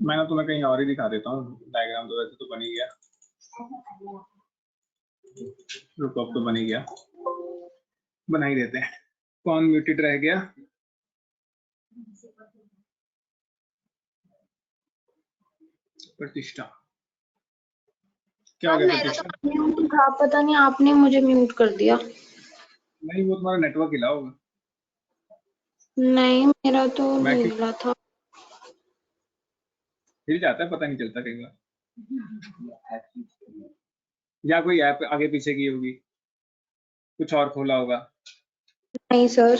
मैं ना तुम्हें कहीं और ही दिखा देता हूँ डायग्राम, तो वैसे तो बन ही गया। रुको, अब तो बन ही गया, बना ही देते हैं। कौन म्यूटेड रह गया? प्रतिष्ठा, क्या हो गया प्रतिष्ठा? म्यूट था, पता नहीं आपने मुझे म्यूट कर दिया। नहीं, वो तुम्हारा नेटवर्क हिला होगा। नहीं, मेरा तो मैं नहीं क्यों हिला था। हिल जाता है, पता नहीं चलता कई बार, या कोई ऐप आगे पीछे की होगी, कुछ और खोला होगा। नहीं सर।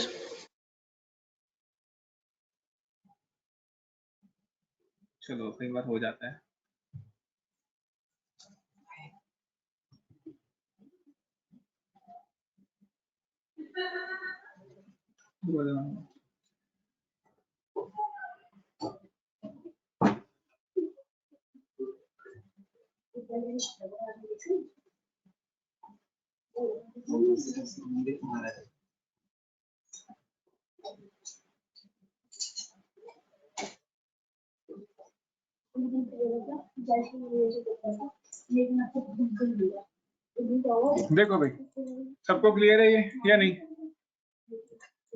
चलो, कई बार हो जाता है। देखो भाई, सबको क्लियर है ये या नहीं?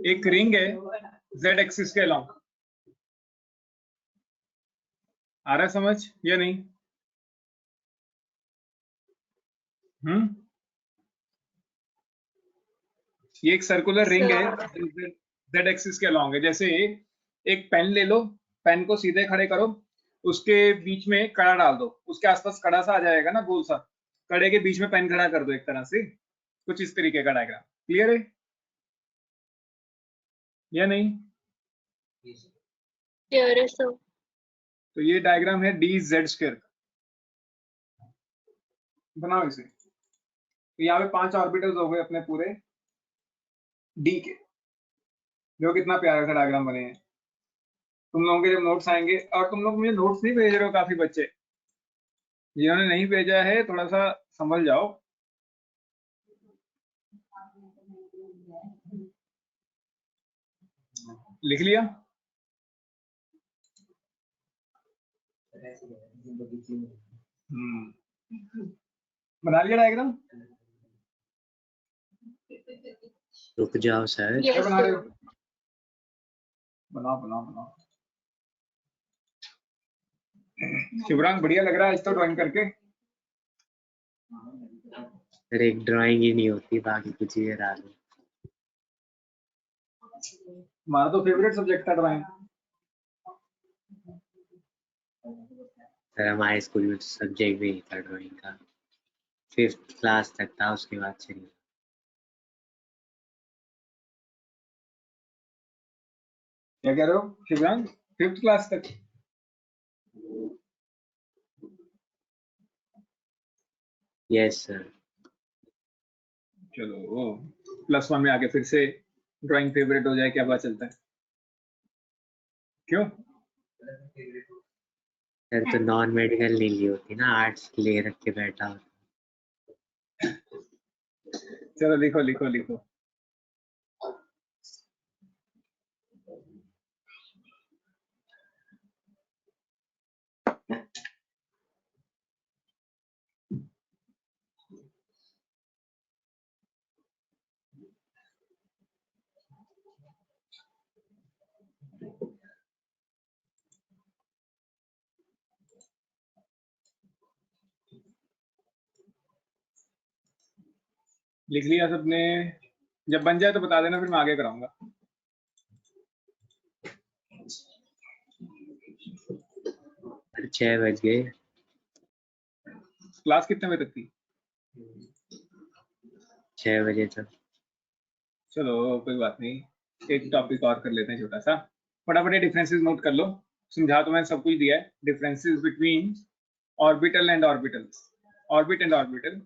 एक रिंग है z एक्सिस के अलॉन्ग, आ रहा है समझ या नहीं? ये एक सर्कुलर रिंग है z एक्सिस के अलॉन्ग है। जैसे एक पेन ले लो, पेन को सीधे खड़े करो, उसके बीच में कड़ा डाल दो, उसके आसपास कड़ा सा आ जाएगा ना, गोल सा, कड़े के बीच में पेन खड़ा कर दो एक तरह से, कुछ इस तरीके का डायग्राम। क्लियर है या नहीं? क्लियर है सर। तो ये डायग्राम है डी जेड स्क्वायर। बनाओ इसे। तो यहाँ पे 5 ऑर्बिटल्स हो गए अपने पूरे डी के, जो कितना प्यारा सा डायग्राम बने हैं। तुम लोगों के जब नोट्स आएंगे, और तुम लोग मुझे नोट्स नहीं भेज रहे हो, काफी बच्चे जिन्होंने नहीं भेजा है थोड़ा सा संभल जाओ। लिख लिया? बना लिया डायग्राम? रुक जाओ सर। क्या यस बना रहे हो? सर। बनाओ बनाओ बनाओ। शिवरांग, बढ़िया लग रहा है आज तो ड्राइंग करके। सर एक ड्राइंग ही नहीं होती, बाकी कुछ ये रहा। हमारा तो फेवरेट सब्जेक्ट था ड्राइंग। सर हमारे स्कूल में तो सब्जेक्ट भी नहीं था ड्राइंग का, 5th क्लास तक था, उसके बाद से नहीं। क्या कह रहे हो शिवराम? 5th क्लास तक? Yes sir. चलो +1 में आके फिर से ड्राइंग फेवरेट हो जाए, क्या पता चलता है। क्यों? सर तो नॉन मेडिकल नहीं ली होती ना, आर्ट्स ले रख के बैठा होता। चलो लिखो लिखो लिखो। लिख लिया सबने? जब बन जाए तो बता देना, फिर मैं आगे कराऊंगा। सर 6 बज गए। क्लास कितने बजे तक थी? 6 बजे तक। चलो कोई बात नहीं, एक टॉपिक और कर लेते हैं छोटा सा। फटाफट ये डिफरेंसेस नोट कर लो। समझा तो मैंने सब कुछ दिया है। Differences between orbital and orbitals. Orbit and orbital.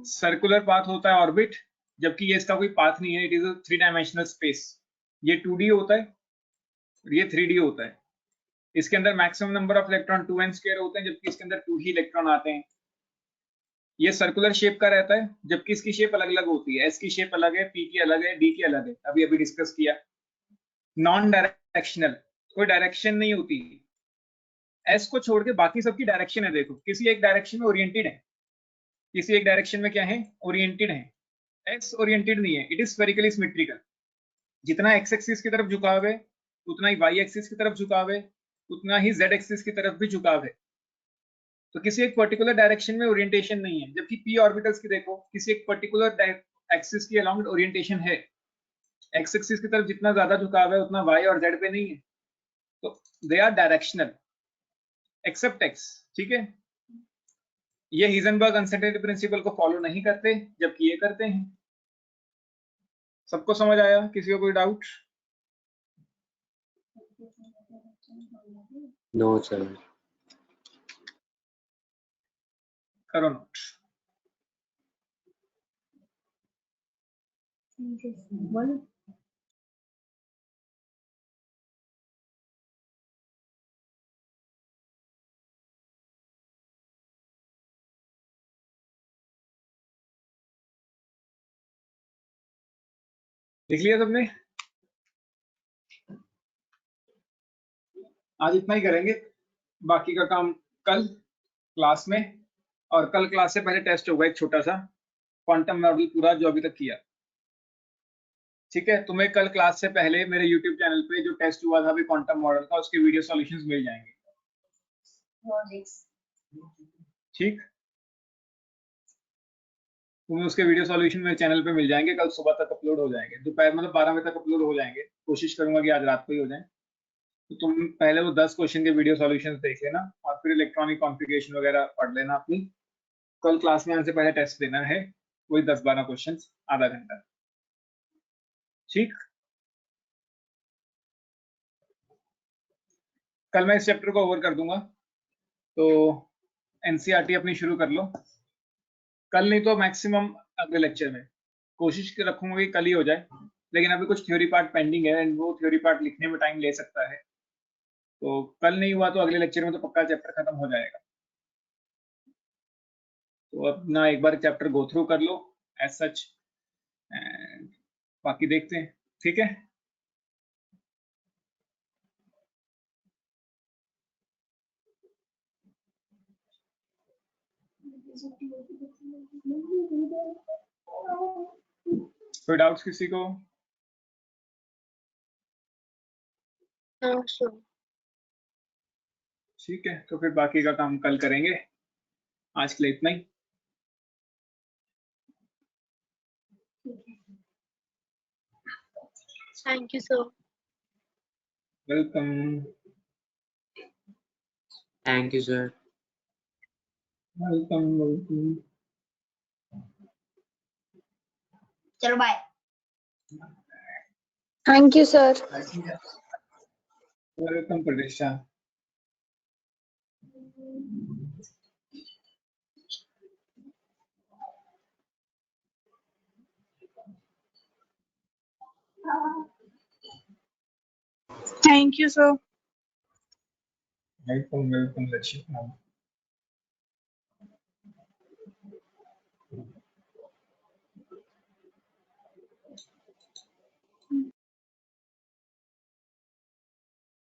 Circular path होता है ऑर्बिट, जबकि ये इसका कोई पाथ नहीं है, it is a 3 dimensional space. ये 2D होता है और ये 3D होता है। इसके अंदर maximum number of electron 2n² होते हैं, जबकि इसके अंदर 2 ही इलेक्ट्रॉन आते हैं। ये सर्कुलर शेप का रहता है, जबकि इसकी शेप अलग अलग होती है। एस की शेप अलग है, पी की अलग है, डी की अलग है, अभी अभी डिस्कस किया। नॉन डायरेक्शनल, कोई डायरेक्शन नहीं होती। एस को छोड़ के बाकी सबकी डायरेक्शन है। देखो किसी एक डायरेक्शन में ओरिएंटेड है, किसी एक डायरेक्शन में क्या है, ओरिएंटेड है। एक्स ओरिएंटेड नहीं है, इट इज स्फेरिकली सिमेट्रिकल। जितना एक्स एक्सिस की तरफ झुकाव है, उतना ही वाई एक्सिस की तरफ झुकाव है, उतना ही जेड एक्सिस की तरफ भी झुकाव है। तो किसी एक पर्टिकुलर डायरेक्शन में ओरिएंटेशन नहीं है। जबकि पी ऑर्बिटल्स की देखो, किसी एक पर्टिकुलर एक्सिस की अलोंग ओरिएंटेशन है। एक्स एक्सिस की तरफ जितना ज्यादा झुकाव है, उतना वाई और जेड पे नहीं है। तो they are directional except x. ठीक है, ये हिजनबर्ग अनसर्टेनिटी प्रिंसिपल को फॉलो नहीं करते, जबकि ये करते हैं। सबको समझ आया? किसी को कोई डाउट? No sir. करो नोट। लिख लिया सबने? आज इतना ही करेंगे, बाकी का काम कल क्लास में। और कल क्लास से पहले टेस्ट होगा एक छोटा सा, क्वांटम मॉडल पूरा जो अभी तक किया। ठीक है, तुम्हें कल क्लास से पहले मेरे यूट्यूब चैनल पे जो टेस्ट हुआ था अभी क्वांटम मॉडल का, उसके वीडियो सॉल्यूशंस मिल जाएंगे। ठीक, तुम्हें उसके वीडियो सॉल्यूशन मेरे चैनल पे मिल जाएंगे, कल सुबह तक अपलोड हो जाएंगे। दोपहर मतलब 12 बजे तक अपलोड हो जाएंगे। कोशिश करूंगा कि आज रात को ही हो जाए। तो तुम पहले वो 10 क्वेश्चन के वीडियो सॉल्यूशंस देख लेना, और फिर इलेक्ट्रॉनिक कॉन्फ़िगरेशन वगैरह पढ़ लेना अपनी। कल क्लास में आने से पहले टेस्ट देना है, वही 10-12 क्वेश्चन, आधा घंटा। ठीक, कल मैं इस चैप्टर को ओवर कर दूंगा, तो एनसीईआरटी अपनी शुरू कर लो। कल नहीं तो मैक्सिमम अगले लेक्चर में कोशिश रखूंगा कि कल ही हो जाए, लेकिन अभी कुछ थ्योरी पार्ट पेंडिंग है, एंड वो थ्योरी पार्ट लिखने में टाइम ले सकता है। तो कल नहीं हुआ तो अगले लेक्चर में तो पक्का चैप्टर खत्म हो जाएगा। तो अपना एक बार चैप्टर गो थ्रू कर लो एज सच, एंड बाकी देखते हैं। ठीक है, कोई डाउट्स किसी को? No, sure. ठीक है, तो फिर बाकी का काम कल करेंगे। आज के लिए इतना ही। Thank you, sir. Welcome. Thank you, sir. welcome. चलो bye. Thank you, sir. Welcome, Pratisha. Thank you, sir. Welcome, Lakshmi.